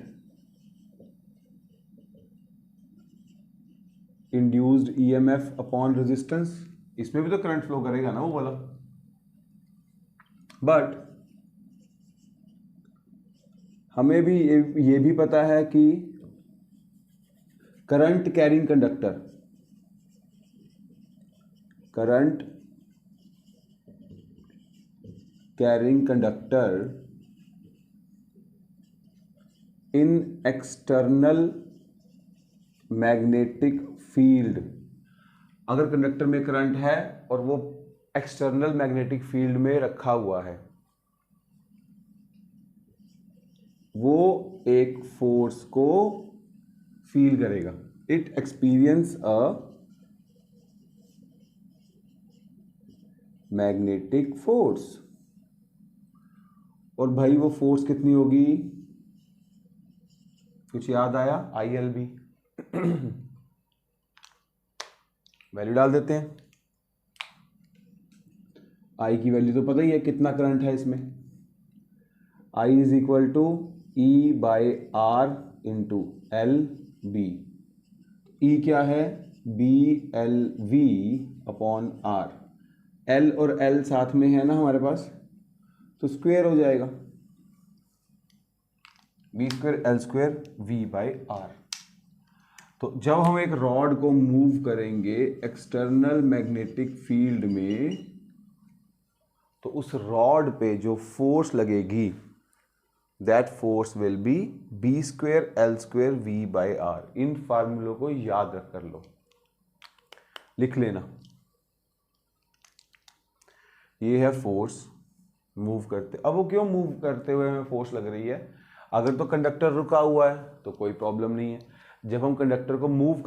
induced EMF upon resistance, इसमें भी तो करंट फ्लो करेगा ना वो वाला। बट हमें भी ये भी पता है कि current carrying conductor, current carrying conductor in external magnetic field, अगर कंडक्टर में करंट है और वो एक्सटर्नल मैग्नेटिक फील्ड में रखा हुआ है, वो एक फोर्स को फील करेगा। It experience a magnetic force. और भाई वो फोर्स कितनी होगी, कुछ याद आया? ILB वैल्यू डाल देते हैं। I की वैल्यू तो पता ही है, कितना करंट है इसमें। I is equal to E/R into LB। E क्या है? BLV upon R। L और L साथ में है ना हमारे पास, तो स्क्वायर हो जाएगा, B² L² V/R। तो जब हम एक रॉड को मूव करेंगे एक्सटर्नल मैग्नेटिक फील्ड में, तो उस रॉड पे जो फोर्स लगेगी, that force will be B² L² V/R। इन फार्मूलों को याद रख कर लो, लिख लेना। ये है फोर्स मूव करते। अब वो क्यों मूव करते हुए हमें फोर्स लग रही है? अगर तो कंडक्टर रुका हुआ है तो कोई प्रॉब्लम नहीं है। जब हम कंडक्टर को मूव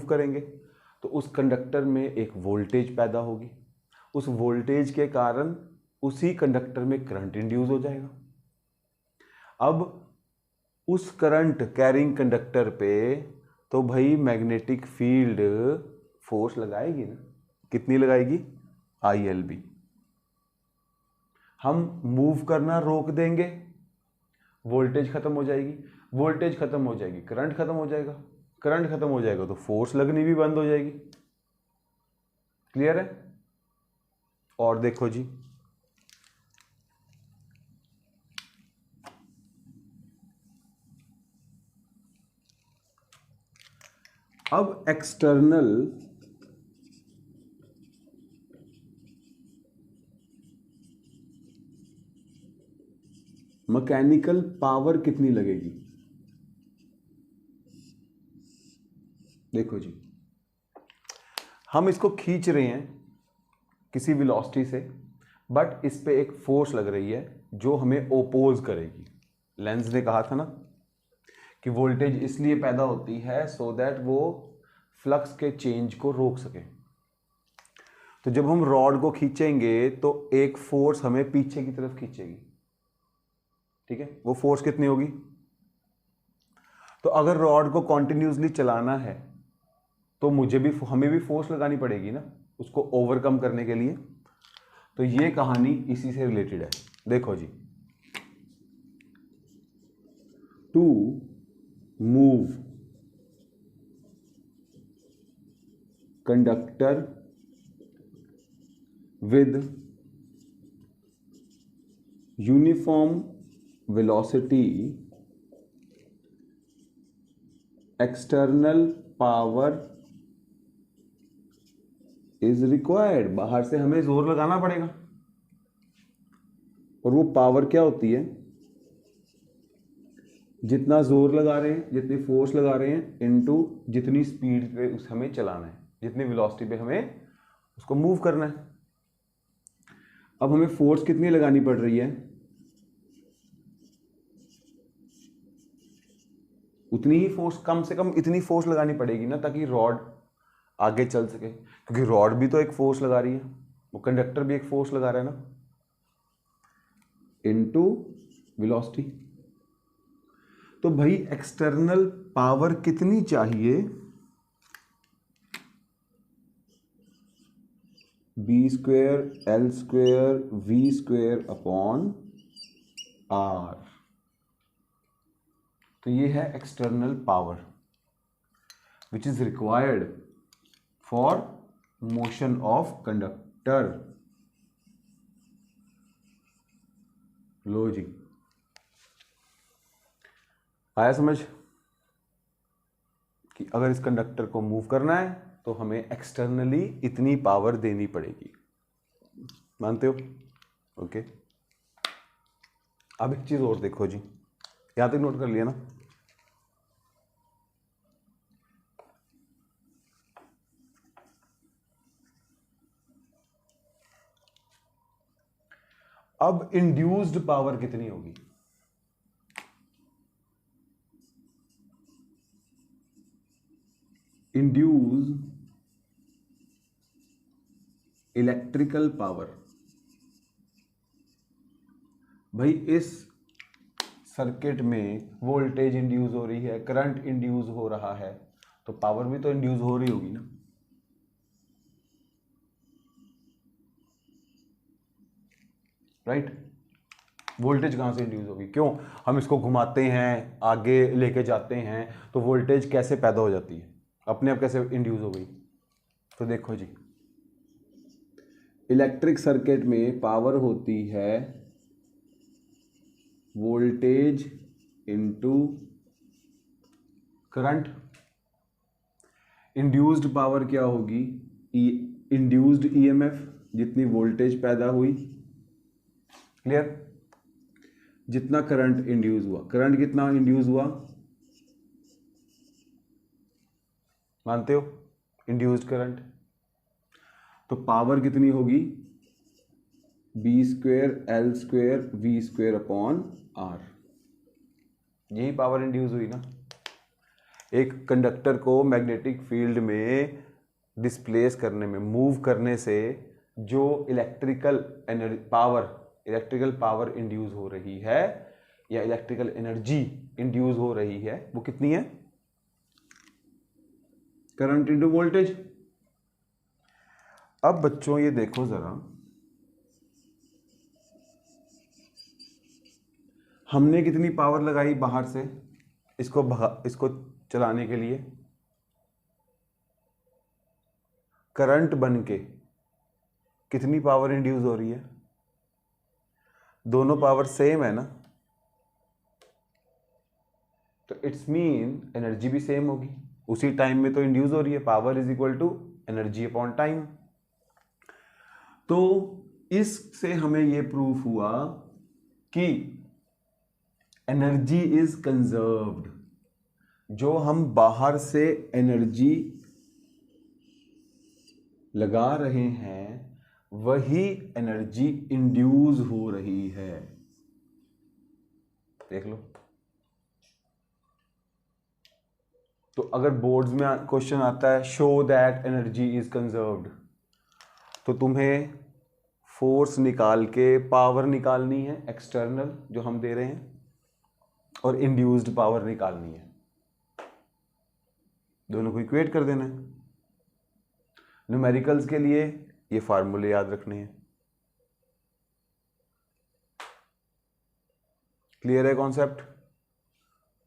करेंगे, तो उस कंडक्टर में एक वोल्टेज पैदा होगी। उस वोल्टेज के कारण उसी कंडक्टर में करंट इंड्यूस हो जाएगा। अब उस करंट कैरिंग कंडक्टर पे तो भाई मैग्नेटिक फील्ड फोर्स लगाएगी ना। कितनी लगाएगी? ILB। हम मूव करना रोक देंगे, वोल्टेज खत्म हो जाएगी। वोल्टेज खत्म हो जाएगी, करंट खत्म हो जाएगा। करंट खत्म हो जाएगा तो फोर्स लगनी भी बंद हो जाएगी। क्लियर है? और देखो जी, अब एक्सटर्नल मैकेनिकल पावर कितनी लगेगी? देखो जी, हम इसको खींच रहे हैं किसी वेलोसिटी से, बट इस पे एक फोर्स लग रही है जो हमें ओपोज करेगी। लेंज ने कहा था ना कि वोल्टेज इसलिए पैदा होती है सो दैट वो फ्लक्स के चेंज को रोक सके। तो जब हम रॉड को खींचेंगे तो एक फोर्स हमें पीछे की तरफ खींचेगी। ठीक है, वो फोर्स कितनी होगी? तो अगर रॉड को कॉन्टिन्यूसली चलाना है तो हमें भी फोर्स लगानी पड़ेगी ना उसको ओवरकम करने के लिए। तो ये कहानी इसी से रिलेटेड है। देखो जी, to move conductor with uniform velocity, external power is required. बाहर से हमें जोर लगाना पड़ेगा, और वो पावर क्या होती है? जितना जोर लगा रहे हैं, जितनी फोर्स लगा रहे हैं, इनटू जितनी स्पीड पे उस हमें चलाना है, जितनी वेलोसिटी पे हमें उसको मूव करना है। अब हमें फोर्स कितनी लगानी पड़ रही है? उतनी ही फोर्स, कम से कम इतनी फोर्स लगानी पड़ेगी ना, ताकि रॉड आगे चल सके। क्योंकि रॉड भी तो एक फोर्स लगा रही है, वो कंडक्टर भी एक फोर्स लगा रहा है ना। Into velocity. तो भाई एक्सटर्नल पावर कितनी चाहिए, b² L² v² upon r। तो ये है external power which is required for motion of conductor. लो जी, आया समझ कि अगर इस कंडक्टर को मूव करना है तो हमें एक्सटर्नली इतनी पावर देनी पड़ेगी। मानते हो? ओके। अब एक चीज और देखो जी, यहां तक नोट कर लिया ना। अब इंड्यूस्ड पावर कितनी होगी? Induce electrical power. भाई इस सर्किट में वोल्टेज इंड्यूस हो रही है, करंट इंड्यूस हो रहा है, तो पावर भी तो इंड्यूस हो रही होगी ना। राइट? वोल्टेज कहां से इंड्यूस होगी? क्यों हम इसको घुमाते हैं, आगे लेके जाते हैं, तो वोल्टेज कैसे पैदा हो जाती है? अपने आप कैसे इंड्यूस हो गई? तो देखो जी, इलेक्ट्रिक सर्किट में पावर होती है voltage into current. Induced power क्या होगी? इंड्यूस्ड ईएमएफ, जितनी वोल्टेज पैदा हुई। क्लियर? जितना करंट इंड्यूस हुआ, करंट कितना इंड्यूस हुआ? मानते हो? Induced current. तो पावर कितनी होगी? b² L² v² upon r। यही पावर इंड्यूस हुई ना। एक कंडक्टर को मैग्नेटिक फील्ड में डिस्प्लेस करने में, मूव करने से जो इलेक्ट्रिकल पावर इंड्यूस हो रही है या इलेक्ट्रिकल एनर्जी इंड्यूस हो रही है, वो कितनी है? Current into voltage. अब बच्चों ये देखो जरा, हमने कितनी पावर लगाई बाहर से इसको चलाने के लिए? करंट बन के कितनी पावर इंड्यूस हो रही है? दोनों पावर सेम है ना, तो इट्स मीन एनर्जी भी सेम होगी। उसी टाइम में तो इंड्यूस हो रही है। Power is equal to energy upon time. तो इससे हमें यह प्रूफ हुआ कि एनर्जी इज कंजर्व्ड। जो हम बाहर से एनर्जी लगा रहे हैं वही एनर्जी इंड्यूस हो रही है। देख लो। तो अगर बोर्ड्स में क्वेश्चन आता है show that energy is conserved, तो तुम्हें फोर्स निकाल के पावर निकालनी है एक्सटर्नल जो हम दे रहे हैं, और इंड्यूस्ड पावर निकालनी है। दोनों को इक्वेट कर देना है। न्यूमेरिकल्स के लिए ये फार्मूले याद रखने हैं। क्लियर है कॉन्सेप्ट?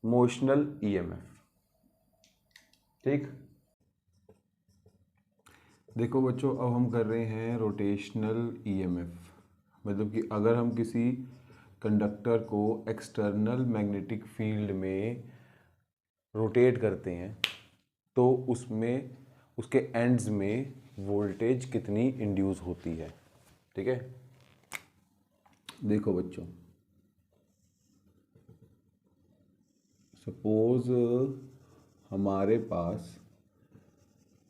Motional EMF. ठीक। देखो बच्चों, अब हम कर रहे हैं रोटेशनल ईएमएफ। मतलब कि अगर हम किसी कंडक्टर को एक्सटर्नल मैग्नेटिक फील्ड में रोटेट करते हैं तो उसमें उसके एंड्स में वोल्टेज कितनी इंड्यूस होती है। ठीक है? देखो बच्चों, सपोज हमारे पास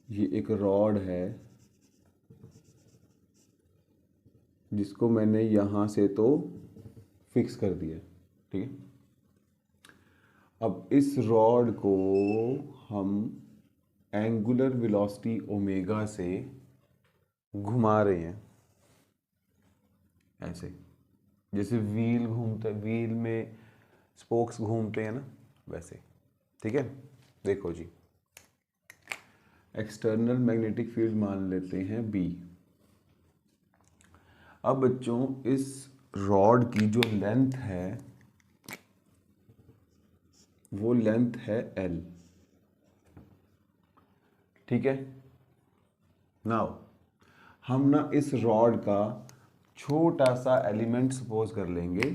ये एक रॉड है जिसको मैंने यहाँ से तो फिक्स कर दिया। ठीक है? अब इस रॉड को हम एंगुलर वेलोसिटी ओमेगा से घुमा रहे हैं ऐसे। जैसे व्हील घूमता है, व्हील में स्पोक्स घूमते हैं ना, वैसे। ठीक है, देखो जी, एक्सटर्नल मैग्नेटिक फील्ड मान लेते हैं बी। अब बच्चों इस रॉड की जो लेंथ है वो लेंथ है L। ठीक है, नाउ हम ना इस रॉड का छोटा सा एलिमेंट सपोज कर लेंगे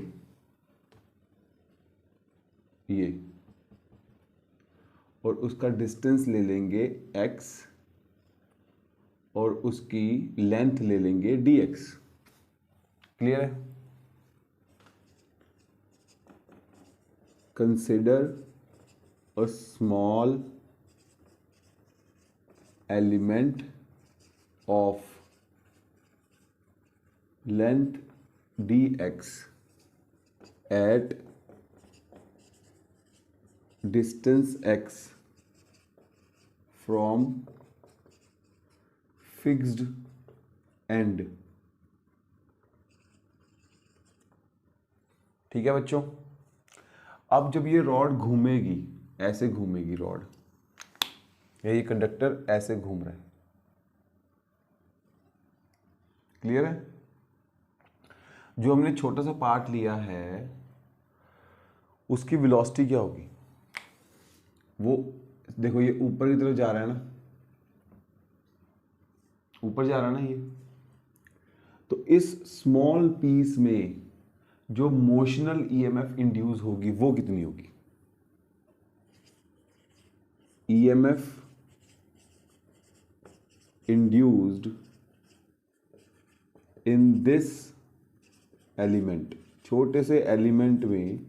ये, और उसका डिस्टेंस ले लेंगे x और उसकी लेंथ ले लेंगे dx। क्लियर है? Consider a small element of length dx at distance x from fixed end। ठीक है बच्चों, अब जब ये रॉड घूमेगी, ऐसे घूमेगी रॉड, ये कंडक्टर ऐसे घूम रहा है। क्लियर है? जो हमने छोटा सा पार्ट लिया है उसकी वेलोसिटी क्या होगी? वो देखो ये ऊपर की तरफ जा रहा है ना, ऊपर जा रहा है ना ये, तो इस स्मॉल पीस में जो मोशनल ईएमएफ इंड्यूस होगी वो कितनी होगी? EMF induced in this element, छोटे से एलिमेंट में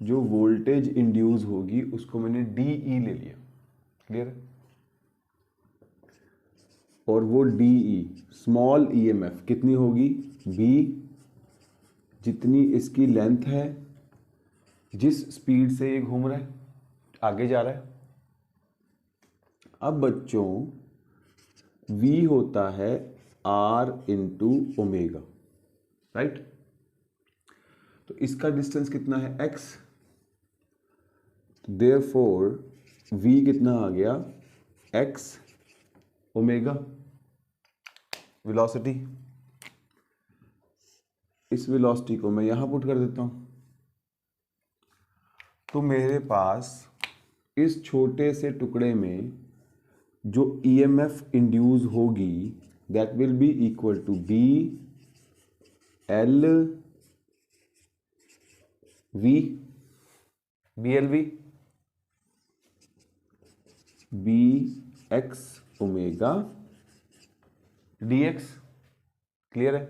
जो वोल्टेज इंड्यूस होगी उसको मैंने डीई ले लिया। क्लियर है? और वो डीई स्मॉल ईएमएफ कितनी होगी? बी, जितनी इसकी लेंथ है, जिस स्पीड से ये घूम रहा है, आगे जा रहा है। अब बच्चों V होता है R इंटू ओमेगा, राइट? तो इसका डिस्टेंस कितना है? X। देयरफॉर V कितना आ गया? X omega velocity. इस वेलोसिटी को मैं यहां पुट कर देता हूं, तो मेरे पास इस छोटे से टुकड़े में जो ईएमएफ इंड्यूस होगी that will be equal to B L V, B L V, B x omega d x. Clear है?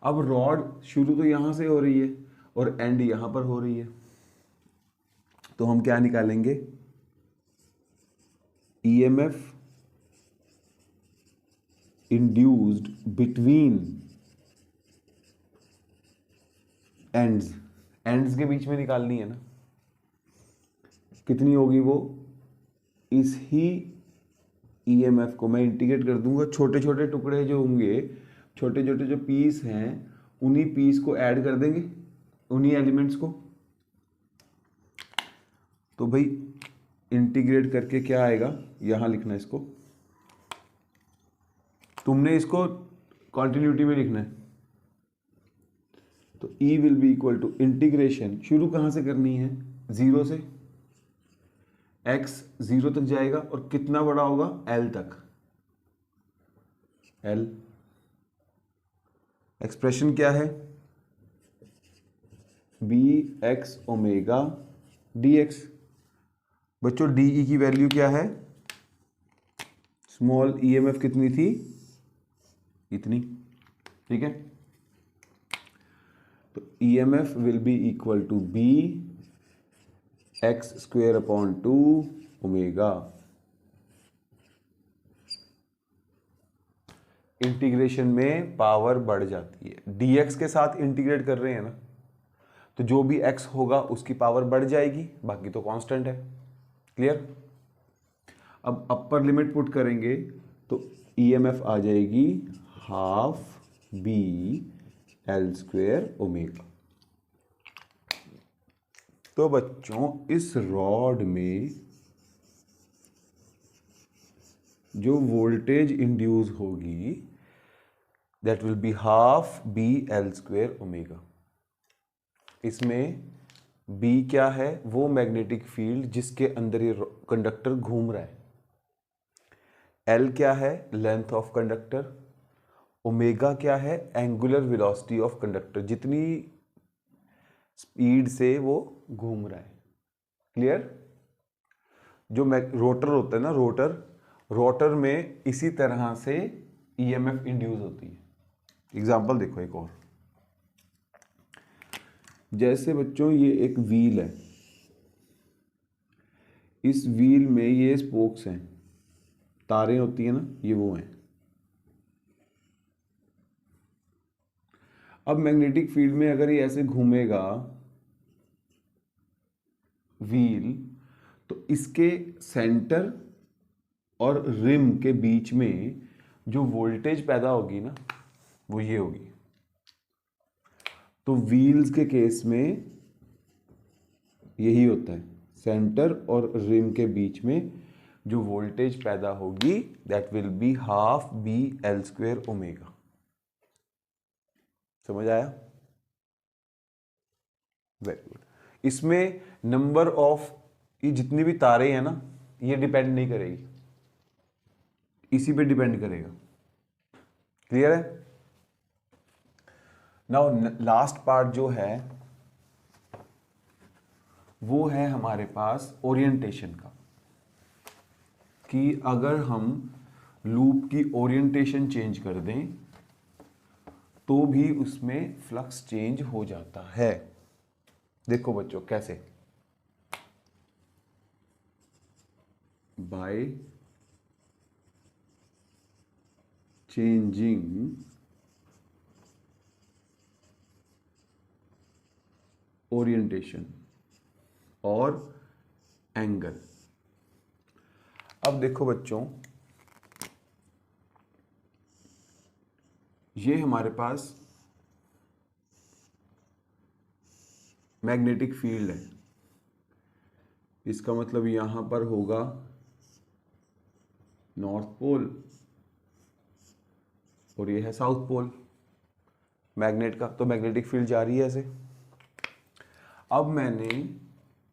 अब रॉड शुरू तो यहां से हो रही है और एंड यहां पर हो रही है, तो हम क्या निकालेंगे? EMF induced between ends, ends के बीच में निकालनी है ना, कितनी होगी वो? इस ही ईएमएफ को मैं इंटीग्रेट कर दूंगा, छोटे छोटे टुकड़े जो होंगे, छोटे छोटे जो पीस हैं, उन्हीं पीस को ऐड कर देंगे, उन्हीं एलिमेंट्स को। तो भाई इंटीग्रेट करके क्या आएगा, यहां लिखना है इसको, तुमने इसको कॉन्टिन्यूटी में लिखना है। तो E will be equal to integration, शुरू कहां से करनी है? 0 से। x 0 तक जाएगा और कितना बड़ा होगा? L तक। L एक्सप्रेशन क्या है? B x omega d x. बच्चों डीई की वैल्यू क्या है? स्मॉल ईएमएफ कितनी थी? इतनी। ठीक है, तो EMF will be equal to B x square upon 2 omega. Integration में पावर बढ़ जाती है, dx के साथ इंटीग्रेट कर रहे हैं ना, तो जो भी x होगा उसकी पावर बढ़ जाएगी, बाकी तो कांस्टेंट है। क्लियर? अब अपर लिमिट पुट करेंगे तो ईएमएफ आ जाएगी half B L square omega. तो बच्चों इस रॉड में जो वोल्टेज इंड्यूस होगी that will be half B L square omega. इसमें बी क्या है? वो मैग्नेटिक फील्ड जिसके अंदर ये कंडक्टर घूम रहा है। एल क्या है? Length of conductor. ओमेगा क्या है? एंगुलर वेलोसिटी ऑफ कंडक्टर, जितनी स्पीड से वो घूम रहा है। क्लियर? जो रोटर होता है ना, रोटर में इसी तरह से ईएमएफ इंड्यूस होती है। एग्जांपल देखो एक और, जैसे बच्चों ये एक व्हील है, इस व्हील में ये स्पोक्स हैं, तारें होती हैं ना, ये वो हैं। अब मैग्नेटिक फील्ड में अगर ये ऐसे घूमेगा व्हील, तो इसके सेंटर और रिम के बीच में जो वोल्टेज पैदा होगी ना, वो ये होगी। तो व्हील्स के केस में यही होता है, सेंटर और रिम के बीच में जो वोल्टेज पैदा होगी that will be half B L square omega. समझ आया? Very good. इसमें नंबर ऑफ, ये जितनी भी तारे हैं ना, ये डिपेंड नहीं करेगी, इसी पे डिपेंड करेगा। क्लियर है? नाउ लास्ट पार्ट जो है वो है हमारे पास ओरिएंटेशन का, कि अगर हम लूप की ओरिएंटेशन चेंज कर दें तो भी उसमें फ्लक्स चेंज हो जाता है। देखो बच्चों कैसे, बाय चेंजिंग ओरिएंटेशन और एंगल। अब देखो बच्चों, ये हमारे पास मैग्नेटिक फील्ड है, इसका मतलब यहां पर होगा नॉर्थ पोल और ये है साउथ पोल मैग्नेट का, तो मैग्नेटिक फील्ड जा रही है ऐसे। अब मैंने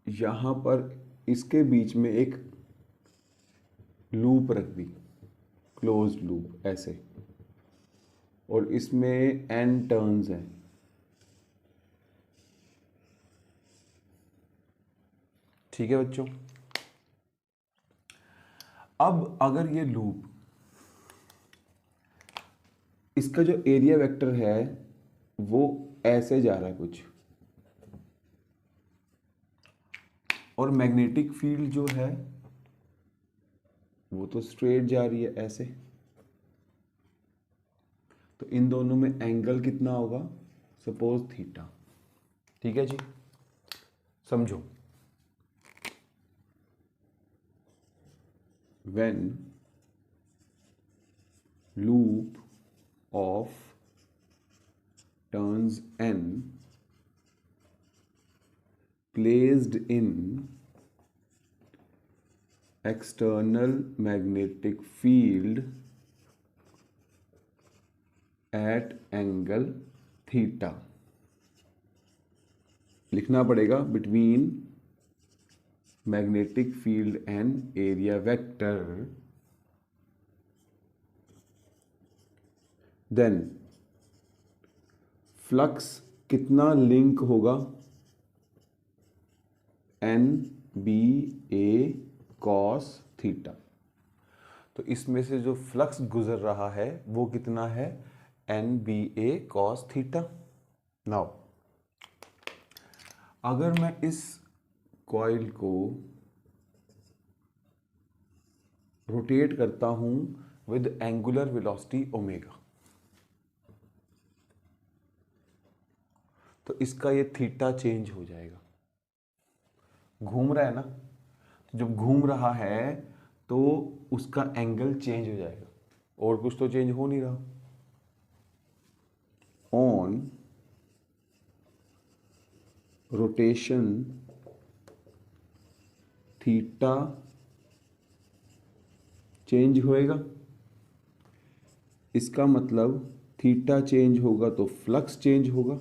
यहां पर इसके बीच में एक लूप रख दी, क्लोज्ड लूप ऐसे, और इसमें एन टर्न्स हैं। ठीक है बच्चों? अब अगर ये लूप, इसका जो एरिया वेक्टर है वो ऐसे जा रहा है कुछ, और मैग्नेटिक फील्ड जो है वो तो स्ट्रेट जा रही है ऐसे, तो इन दोनों में एंगल कितना होगा? Suppose theta. ठीक है जी, समझो। when loop of turns n placed in external magnetic field at angle theta, लिखना पड़ेगा between magnetic field and area vector, then flux कितना लिंक होगा? N B A cos theta. तो इसमें से जो फ्लक्स गुजर रहा है वो कितना है? N B A cos theta. Now अगर मैं इस कॉइल को रोटेट करता हूं विद एंगुलर वेलोसिटी ओमेगा, तो इसका ये थीटा चेंज हो जाएगा। घूम रहा है ना, तो जब घूम रहा है तो उसका एंगल चेंज हो जाएगा, और कुछ तो चेंज हो नहीं रहा। ऑन रोटेशन थीटा चेंज होएगा। इसका मतलब थीटा चेंज होगा तो फ्लक्स चेंज होगा,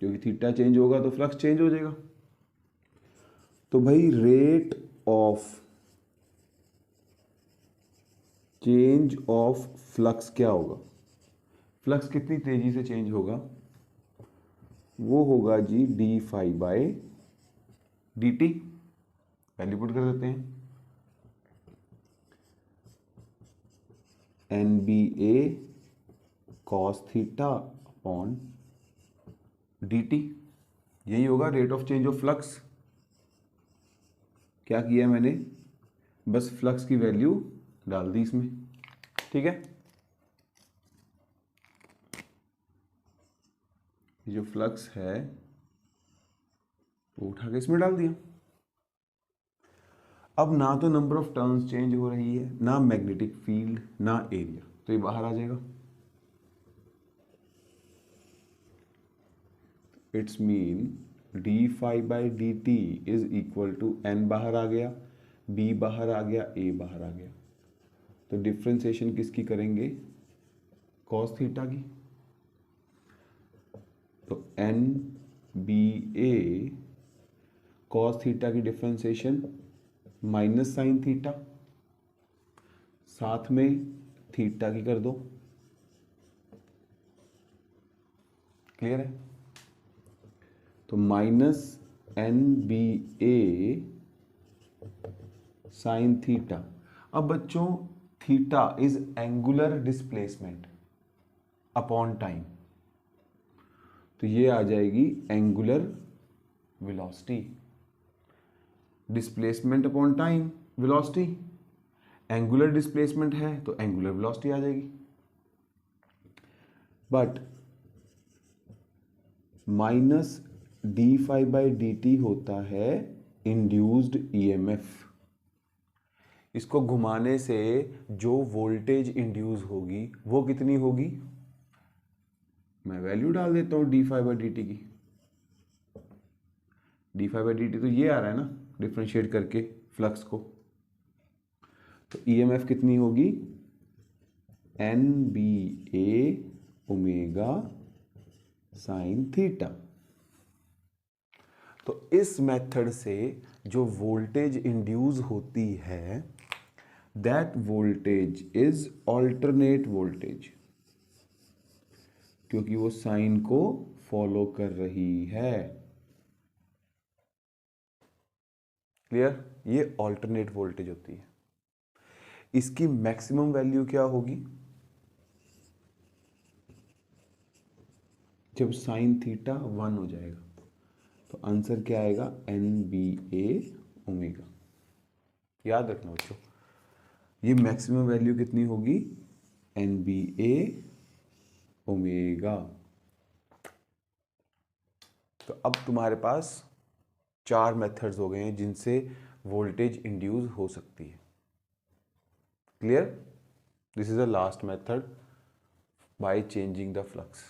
क्योंकि थीटा चेंज होगा तो फ्लक्स चेंज हो जाएगा। तो भाई rate of change of flux क्या होगा? फ्लक्स कितनी तेजी से चेंज होगा? वो होगा जी d phi by d t. Value put कर देते हैं, N B A cos theta upon d t. यही होगा rate of change of flux. क्या किया मैंने? बस फ्लक्स की वैल्यू डाल दी इसमें, ठीक है। जो फ्लक्स है वो उठा के इसमें डाल दिया। अब ना तो नंबर ऑफ टर्न्स चेंज हो रही है, ना मैग्नेटिक फील्ड, ना एरिया, तो ये बाहर आ जाएगा। It's mean d phi by d t is equal to n बाहर आ गया, बी बाहर आ गया, ए बाहर आ गया। तो डिफ्रेंसिएशन किसकी करेंगे? कॉस थीटा की। तो n B A cos theta की डिफ्रेंसिएशन माइनस साइन थीटा, साथ में थीटा की कर दो। क्लियर है? तो minus n B A sine theta. अब बच्चों theta is angular displacement upon time, तो ये आ जाएगी angular velocity. Displacement upon time velocity, angular displacement है तो एंगुलर वेलोसिटी आ जाएगी। But minus d phi by d t होता है इंड्यूस्ड ईएमएफ। इसको घुमाने से जो वोल्टेज इंड्यूस होगी वो कितनी होगी? मैं वैल्यू डाल देता हूं d phi by d t की। D phi by d t तो ये आ रहा है ना, डिफ्रेंशिएट करके फ्लक्स को। तो ईएमएफ कितनी होगी? एन बी ए ओमेगा साइन थीटा। तो इस मेथड से जो वोल्टेज इंड्यूस होती है that voltage is alternate voltage, क्योंकि वो साइन को फॉलो कर रही है। क्लियर? ये ऑल्टरनेट वोल्टेज होती है। इसकी मैक्सिमम वैल्यू क्या होगी? जब साइन थीटा 1 हो जाएगा तो आंसर क्या आएगा? एन बी ए ओमेगा। याद रखना बच्चों, ये मैक्सिमम वैल्यू कितनी होगी? एन बी ए ओमेगा। तो अब तुम्हारे पास 4 मेथड्स हो गए हैं जिनसे वोल्टेज इंड्यूस हो सकती है। Clear? This is the last method by changing the flux.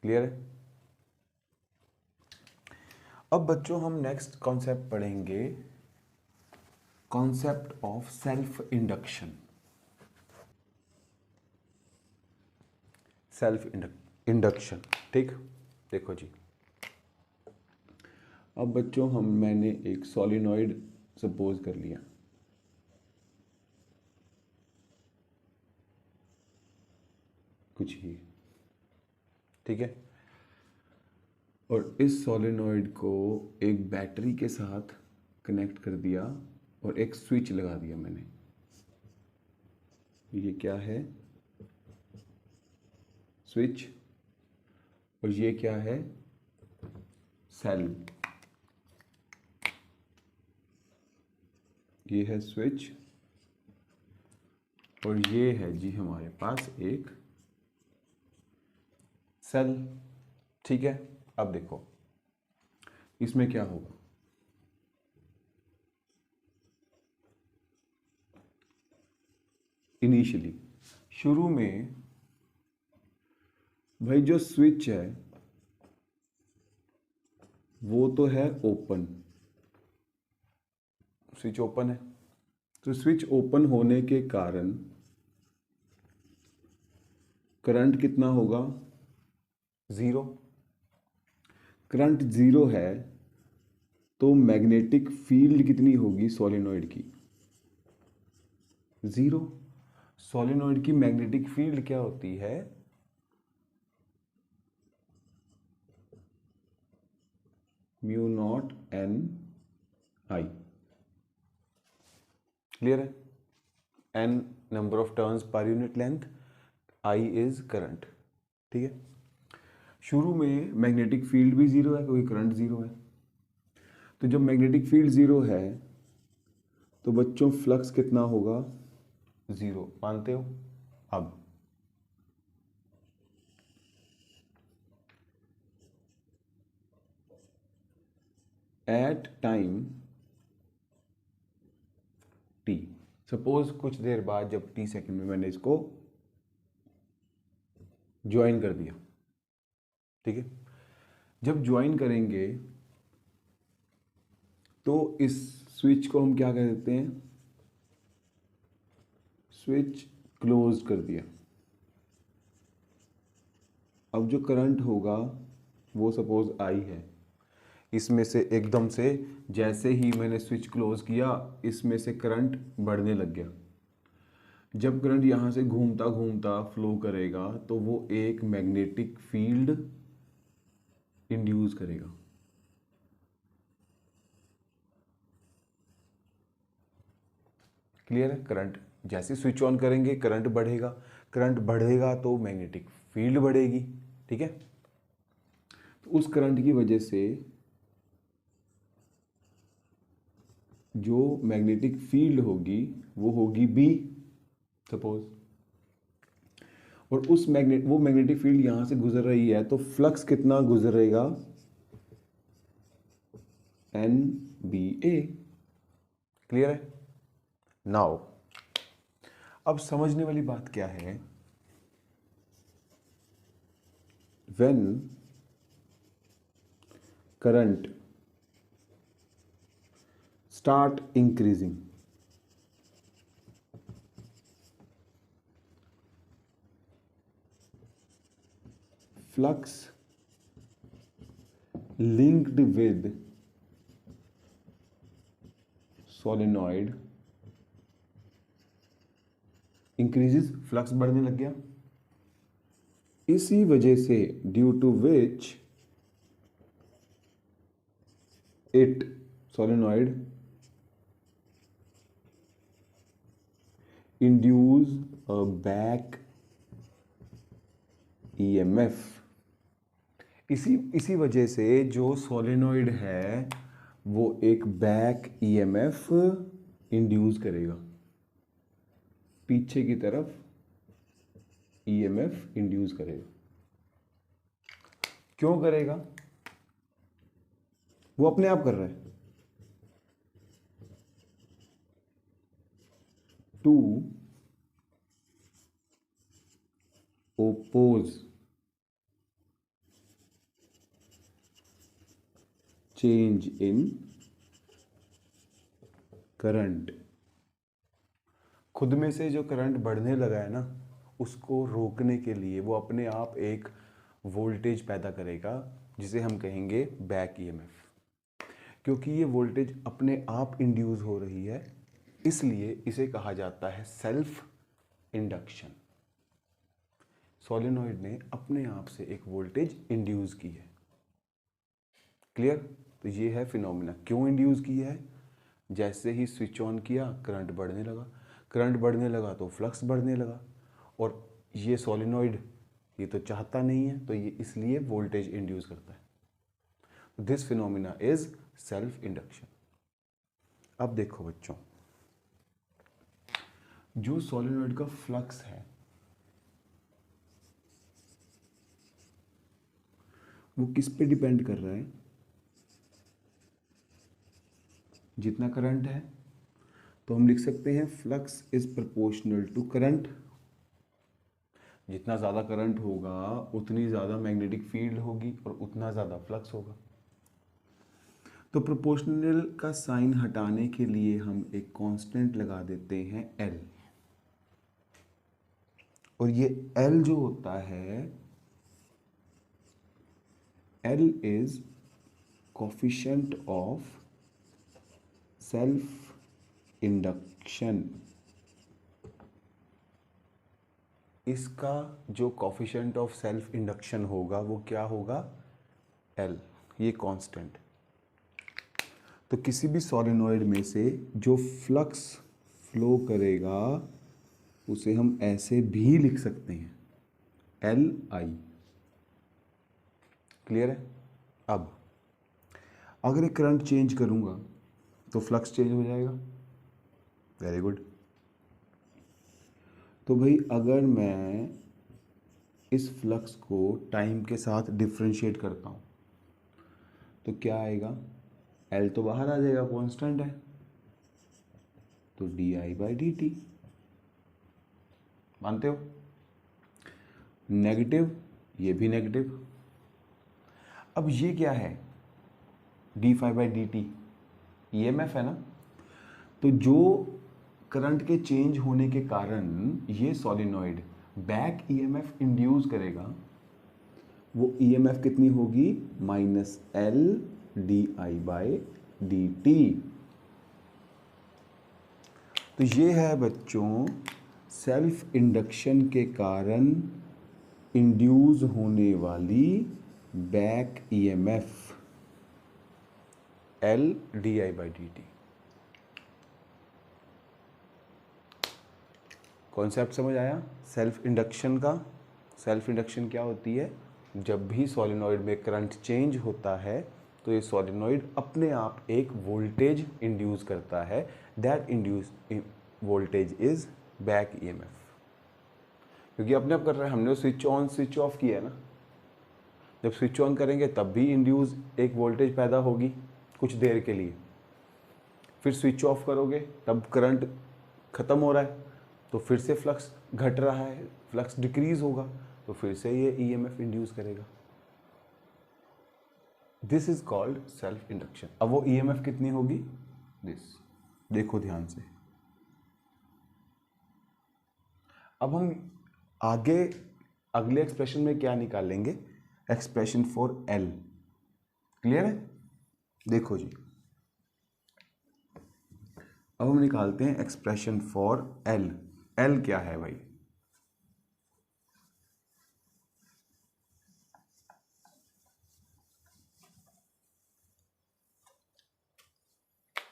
Clear है? अब बच्चों हम नेक्स्ट कॉन्सेप्ट पढ़ेंगे, concept of self induction. Self induction, ठीक? देखो जी, अब बच्चों मैंने एक सोलिनॉइड सपोज कर लिया। कुछ ही, ठीक है। और इस सोलिनॉइड को एक बैटरी के साथ कनेक्ट कर दिया और एक स्विच लगा दिया मैंने। ये क्या है? स्विच। और ये क्या है? सेल। ये है स्विच और ये है जी हमारे पास एक सेल, ठीक है। अब देखो इसमें क्या होगा। इनिशियली, शुरू में भाई जो स्विच है वो तो है ओपन, स्विच ओपन है, तो स्विच ओपन होने के कारण करंट कितना होगा, ज़ीरो। करंट ज़ीरो है तो मैग्नेटिक फील्ड कितनी होगी सोलेनॉइड की, ज़ीरो। सोलेनॉइड की मैग्नेटिक फील्ड क्या होती है, mu naught N I. Clear है, N number of turns per unit length, I is current. ठीक है, शुरू में मैग्नेटिक फील्ड भी जीरो है क्योंकि करंट जीरो है। तो जब मैग्नेटिक फील्ड जीरो है तो बच्चों फ्लक्स कितना होगा, जीरो। मानते हो? अब एट टाइम टी, सपोज कुछ देर बाद जब टी सेकंड में मैंने इसको ज्वाइन कर दिया, ठीक है, जब ज्वाइन करेंगे तो इस स्विच को हम क्या कह देते हैं, स्विच क्लोज कर दिया। अब जो करंट होगा वो सपोज आई है, इसमें से एकदम से जैसे ही मैंने स्विच क्लोज किया इसमें से करंट बढ़ने लग गया। जब करंट यहाँ से घूमता घूमता फ्लो करेगा तो वो एक मैग्नेटिक फील्ड इंड्यूस करेगा। क्लियर है, करंट जैसे स्विच ऑन करेंगे करंट बढ़ेगा, करंट बढ़ेगा तो मैग्नेटिक फील्ड बढ़ेगी। ठीक है, तो उस करंट की वजह से जो मैग्नेटिक फील्ड होगी वो होगी बी सपोज, और उस वो मैग्नेटिक फील्ड यहां से गुजर रही है तो फ्लक्स कितना गुजरेगा, एन बी ए। क्लियर है, नाउ अब समझने वाली बात क्या है, when current start increasing, flux linked with solenoid increases, flux बढ़ने लग गया। इसी वजह से due to which it solenoid induce a back EMF, इसी वजह से जो सोलेनॉइड है वो एक बैक ईएमएफ इंड्यूस करेगा, पीछे की तरफ ईएमएफ इंड्यूस करेगा। क्यों करेगा, वो अपने आप कर रहा है, to oppose change in current. खुद में से जो करंट बढ़ने लगा है ना उसको रोकने के लिए वो अपने आप एक वोल्टेज पैदा करेगा जिसे हम कहेंगे बैक ईएमएफ। क्योंकि ये वोल्टेज अपने आप इंड्यूस हो रही है इसलिए इसे कहा जाता है सेल्फ इंडक्शन। सोलेनॉइड ने अपने आप से एक वोल्टेज इंड्यूस की है। क्लियर, तो ये है फिनोमिना। क्यों इंड्यूस की है, जैसे ही स्विच ऑन किया करंट बढ़ने लगा, करंट बढ़ने लगा तो फ्लक्स बढ़ने लगा, और ये सोलेनॉइड ये तो चाहता नहीं है तो ये इसलिए वोल्टेज इंड्यूस करता है। This phenomena is self induction. अब देखो बच्चों, जो सोलेनॉइड का फ्लक्स है वो किस पे डिपेंड कर रहा है, जितना करंट है तो हम लिख सकते हैं flux is proportional to current. जितना ज़्यादा करंट होगा उतनी ज़्यादा मैग्नेटिक फील्ड होगी और उतना ज़्यादा फ्लक्स होगा। तो प्रोपोर्शनल का साइन हटाने के लिए हम एक कांस्टेंट लगा देते हैं L, और ये L जो होता है, L is coefficient of self induction. इसका जो कोफिशिएंट ऑफ सेल्फ इंडक्शन होगा वो क्या होगा, L, ये कांस्टेंट। तो किसी भी सॉलिनॉइड में से जो फ्लक्स फ्लो करेगा उसे हम ऐसे भी लिख सकते हैं, Li। क्लियर है? अब अगर एक करंट चेंज करूंगा तो फ्लक्स चेंज हो जाएगा। Very good. तो भाई अगर मैं इस फ्लक्स को टाइम के साथ डिफ्रेंशिएट करता हूँ तो क्या आएगा, L तो बाहर आ जाएगा, कांस्टेंट है, तो di/dt। मानते हो? नेगेटिव, ये भी नेगेटिव। अब ये क्या है, d∅dt, EMF है ना। तो जो करंट के चेंज होने के कारण ये सॉलिनॉइड बैक EMF इंड्यूस करेगा, वो EMF कितनी होगी, -L di/dt। तो ये है बच्चों सेल्फ इंडक्शन के कारण इंड्यूस होने वाली back EMF, L di/dt। Concept समझ आया सेल्फ इंडक्शन का? सेल्फ इंडक्शन क्या होती है, जब भी सॉलिनॉइड में करंट चेंज होता है तो ये सॉलिनॉइड अपने आप एक वोल्टेज इंड्यूस करता है, that induce voltage is back EMF। क्योंकि अपने आप कर रहा है, हमने स्विच ऑन स्विच ऑफ किया है ना। जब स्विच ऑन करेंगे तब भी इंड्यूस एक वोल्टेज पैदा होगी कुछ देर के लिए, फिर स्विच ऑफ करोगे तब करंट खत्म हो रहा है तो फिर से फ्लक्स घट रहा है, फ्लक्स डिक्रीज होगा तो फिर से ये EMF इंड्यूस करेगा। This is called self induction. अब वो EMF कितनी होगी, दिस, देखो ध्यान से। अब हम आगे अगले एक्सप्रेशन में क्या निकालेंगे, एक्सप्रेशन फॉर L। क्लियर है? देखो जी, अब हम निकालते हैं एक्सप्रेशन फॉर L। L क्या है भाई,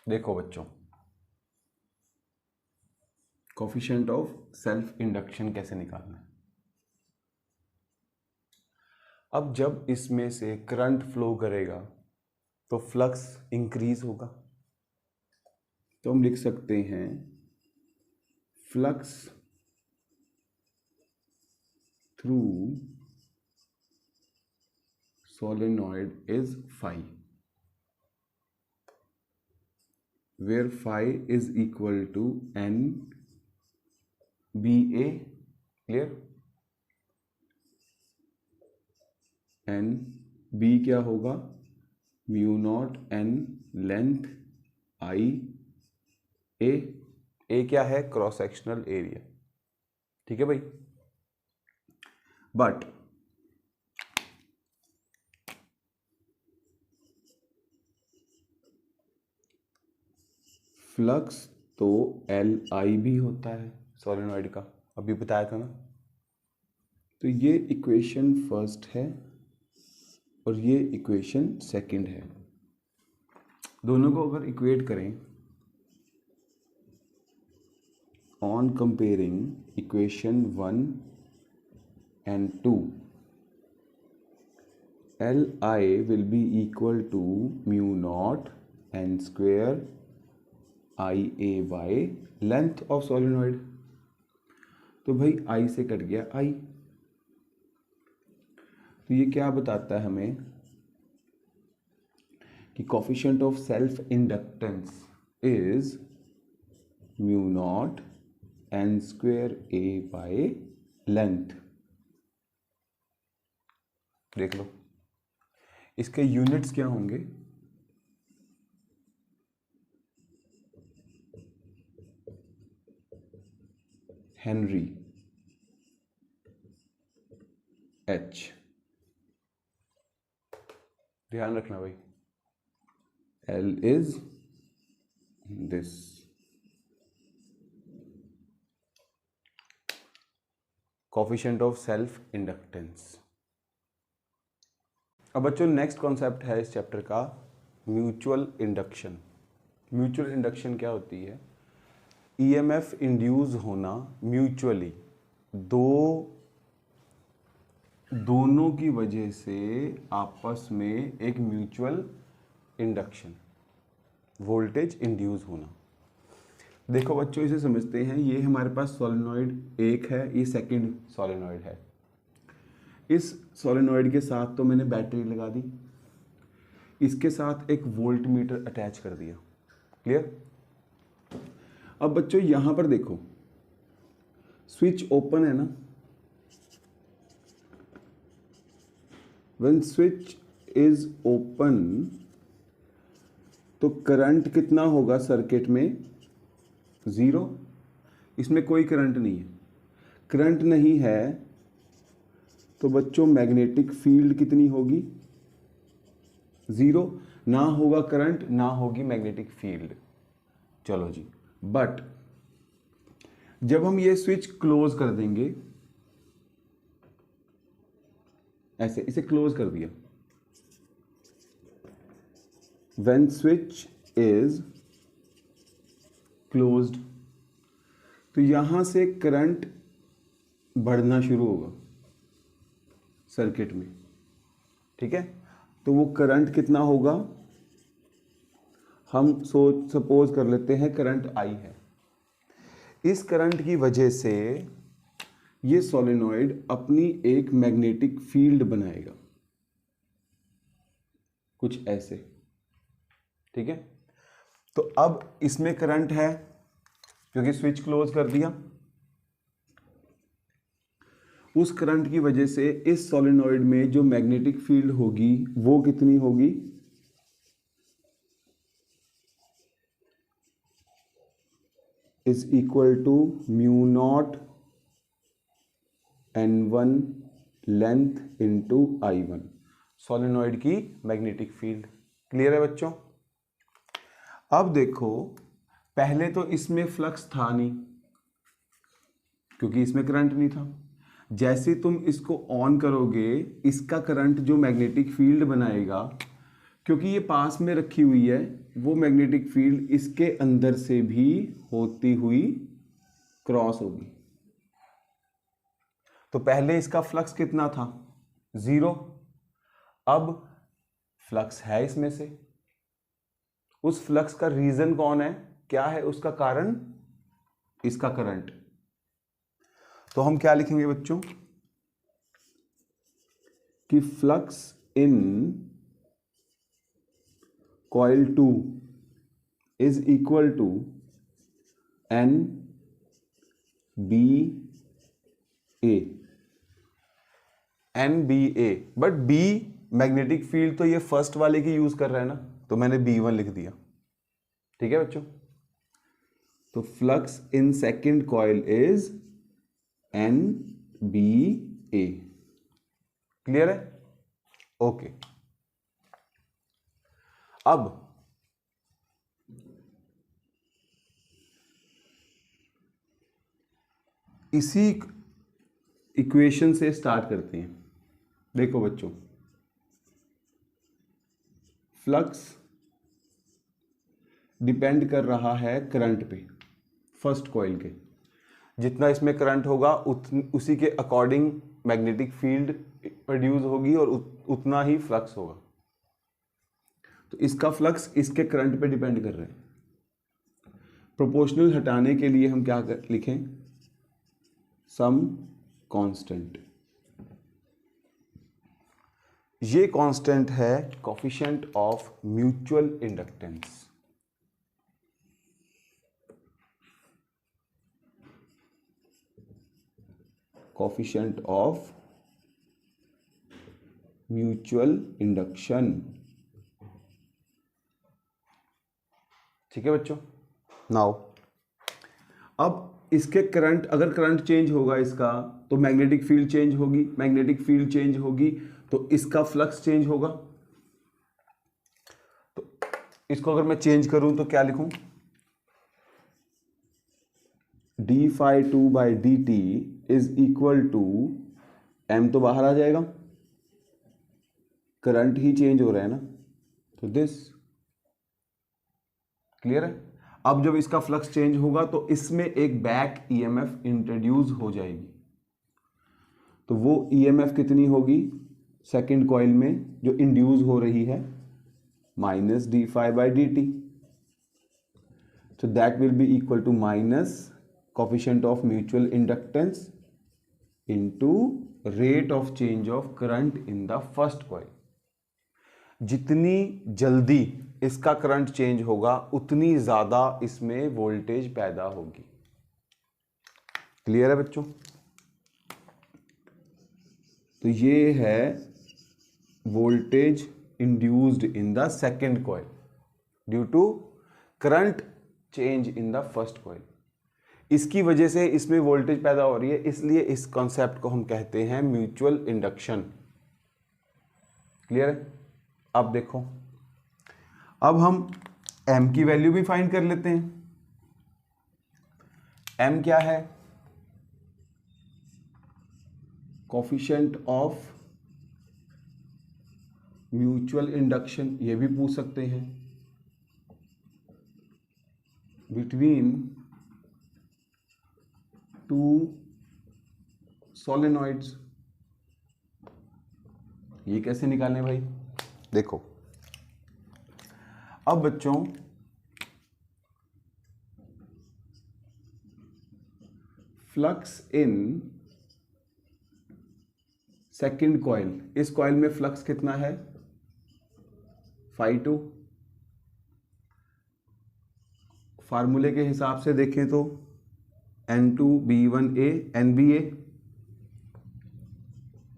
देखो बच्चों, कोफिशिएंट ऑफ सेल्फ इंडक्शन कैसे निकालना है। अब जब इसमें से करंट फ्लो करेगा तो फ्लक्स इंक्रीज होगा, तो हम लिख सकते हैं flux through solenoid is phi, where phi is equal to NBA, clear? B क्या होगा, mu naught N length I A क्या है, क्रॉस सेक्शनल एरिया। ठीक है भाई। बट फ्लक्स तो LI भी होता है सोलेनॉइड का, अभी बताया था ना। तो ये इक्वेशन फर्स्ट है और ये इक्वेशन सेकंड है। दोनों को अगर इक्वेट करें, on comparing equation 1 and 2, Li will be equal to mu naught N square IA by length of solenoid। तो भाई I से कट गया I, तो ये क्या बताता है हमें कि coefficient of self inductance is mu naught N square A by length. देख लो, इसके यूनिट्स क्या होंगे, हेनरी एच, ध्यान रखना भाई, L is this. Coefficient of self inductance. अब बच्चों नेक्स्ट कॉन्सेप्ट है इस चैप्टर का म्यूचुअल इंडक्शन। म्यूचुअल इंडक्शन क्या होती है, ईएमएफ इंड्यूस होना म्यूचुअली दोनों की वजह से आपस में एक म्यूचुअल इंडक्शन, वोल्टेज इंड्यूस होना। देखो बच्चों इसे समझते हैं, ये हमारे पास सोलेनॉइड एक है, ये सेकंड सोलेनॉइड है। इस सोलेनॉइड के साथ तो मैंने बैटरी लगा दी, इसके साथ एक वोल्ट मीटर अटैच कर दिया। क्लियर। अब बच्चों यहां पर देखो, स्विच ओपन है ना, व्हेन स्विच इज ओपन तो करंट कितना होगा सर्किट में, 0। इसमें कोई करंट नहीं है। करंट नहीं है तो बच्चों मैग्नेटिक फील्ड कितनी होगी, 0। ना होगा करंट, ना होगी मैग्नेटिक फील्ड। चलो जी, बट जब हम ये स्विच क्लोज कर देंगे, ऐसे इसे क्लोज कर दिया, व्हेन स्विच इज क्लोज्ड तो यहां से करंट बढ़ना शुरू होगा सर्किट में। ठीक है, तो वो करंट कितना होगा, हम सपोज कर लेते हैं करंट आई है। इस करंट की वजह से ये सोलेनॉइड अपनी एक मैग्नेटिक फील्ड बनाएगा, कुछ ऐसे। ठीक है, तो अब इसमें करंट है क्योंकि स्विच क्लोज कर दिया। उस करंट की वजह से इस सोलेनॉइड में जो मैग्नेटिक फील्ड होगी वो कितनी होगी, is equal to mu naught N1 length into I1, solenoid की मैग्नेटिक फील्ड। क्लियर है बच्चों। अब देखो, पहले तो इसमें फ्लक्स था नहीं क्योंकि इसमें करंट नहीं था। जैसे तुम इसको ऑन करोगे, इसका करंट जो मैग्नेटिक फील्ड बनाएगा, क्योंकि ये पास में रखी हुई है, वो मैग्नेटिक फील्ड इसके अंदर से भी होती हुई क्रॉस होगी। तो पहले इसका फ्लक्स कितना था, 0। अब फ्लक्स है इसमें से, उस फ्लक्स का रीजन कौन है, क्या है उसका कारण, इसका करंट। तो हम क्या लिखेंगे बच्चों कि flux in coil 2 is equal to N B A, NBA। But B magnetic field तो ये फर्स्ट वाले की यूज कर रहा है ना, तो मैंने B1 लिख दिया। ठीक है बच्चों, तो flux in second coil is NBA। Clear है, ओके। अब इसी इक्वेशन से स्टार्ट करते हैं। देखो बच्चों, फ्लक्स डिपेंड कर रहा है करंट पे, फर्स्ट कॉइल के। जितना इसमें करंट होगा उसी के अकॉर्डिंग मैग्नेटिक फील्ड प्रोड्यूस होगी और उतना ही फ्लक्स होगा। तो इसका फ्लक्स इसके करंट पे डिपेंड कर रहे हैं। प्रोपोर्शनल हटाने के लिए हम क्या लिखें, सम कांस्टेंट। ये कांस्टेंट है coefficient of mutual inductance. Coefficient of mutual induction. ठीक है बच्चों। नाउ अब इसके करंट, अगर करंट चेंज होगा इसका तो मैग्नेटिक फील्ड चेंज होगी, मैग्नेटिक फील्ड चेंज होगी तो इसका फ्लक्स चेंज होगा। तो इसको अगर मैं चेंज करूं तो क्या लिखूं, d∅2 by d t is equal to, m तो बाहर आ जाएगा, करंट ही चेंज हो रहा है ना, तो दिस। क्लियर है। अब जब इसका फ्लक्स चेंज होगा तो इसमें एक बैक ईएमएफ इंट्रोड्यूस हो जाएगी। तो वो ईएमएफ कितनी होगी सेकंड कॉइल में जो इंड्यूस हो रही है, minus d∅ by d t. तो that will be equal to minus coefficient of mutual inductance into rate of change of current in the first coil. जितनी जल्दी इसका करंट चेंज होगा उतनी ज्यादा इसमें वोल्टेज पैदा होगी। क्लियर है बच्चों। तो ये है voltage induced in the second coil due to current change in the first coil. इसकी वजह से इसमें वोल्टेज पैदा हो रही है, इसलिए इस कॉन्सेप्ट को हम कहते हैं म्यूचुअल इंडक्शन। क्लियर है। अब देखो, अब हम m की वैल्यू भी फाइंड कर लेते हैं। m क्या है, कोफिशिएंट ऑफ म्यूचुअल इंडक्शन, ये भी पूछ सकते हैं, बिटवीन टू सोलेनॉइड्स। ये कैसे निकालें भाई, देखो। अब बच्चों फ्लक्स इन सेकंड कॉइल, इस कॉइल में फ्लक्स कितना है, φ2। फार्मूले के हिसाब से देखें तो N2B1A NBA,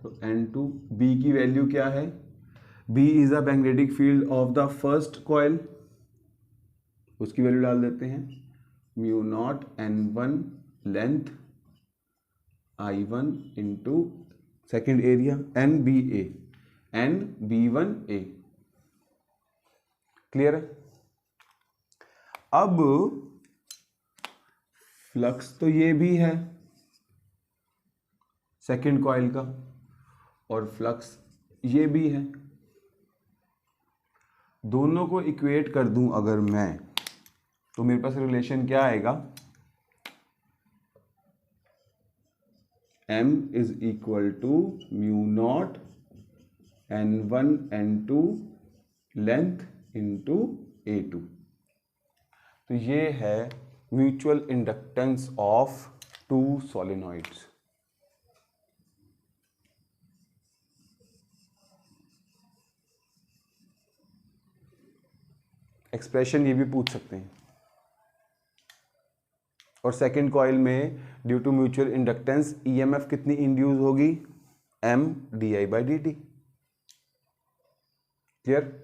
तो N2B की वैल्यू क्या है, B is the magnetic field of the first coil, उसकी वैल्यू डाल देते हैं, mu naught N1 length I1 into second area NBA NB1A। Clear है। अब फ्लक्स तो ये भी है सेकेंड कॉइल का और फ्लक्स ये भी है, दोनों को इक्वेट कर दूं अगर मैं, तो मेरे पास रिलेशन क्या आएगा, m is equal to mu naught N1 N2 length into A2। तो ये है mutual inductance of two solenoids. Expression ये भी पूछ सकते हैं। और सेकेंड कॉइल में due to mutual inductance EMF कितनी इंड्यूस होगी, m di by dt। Clear.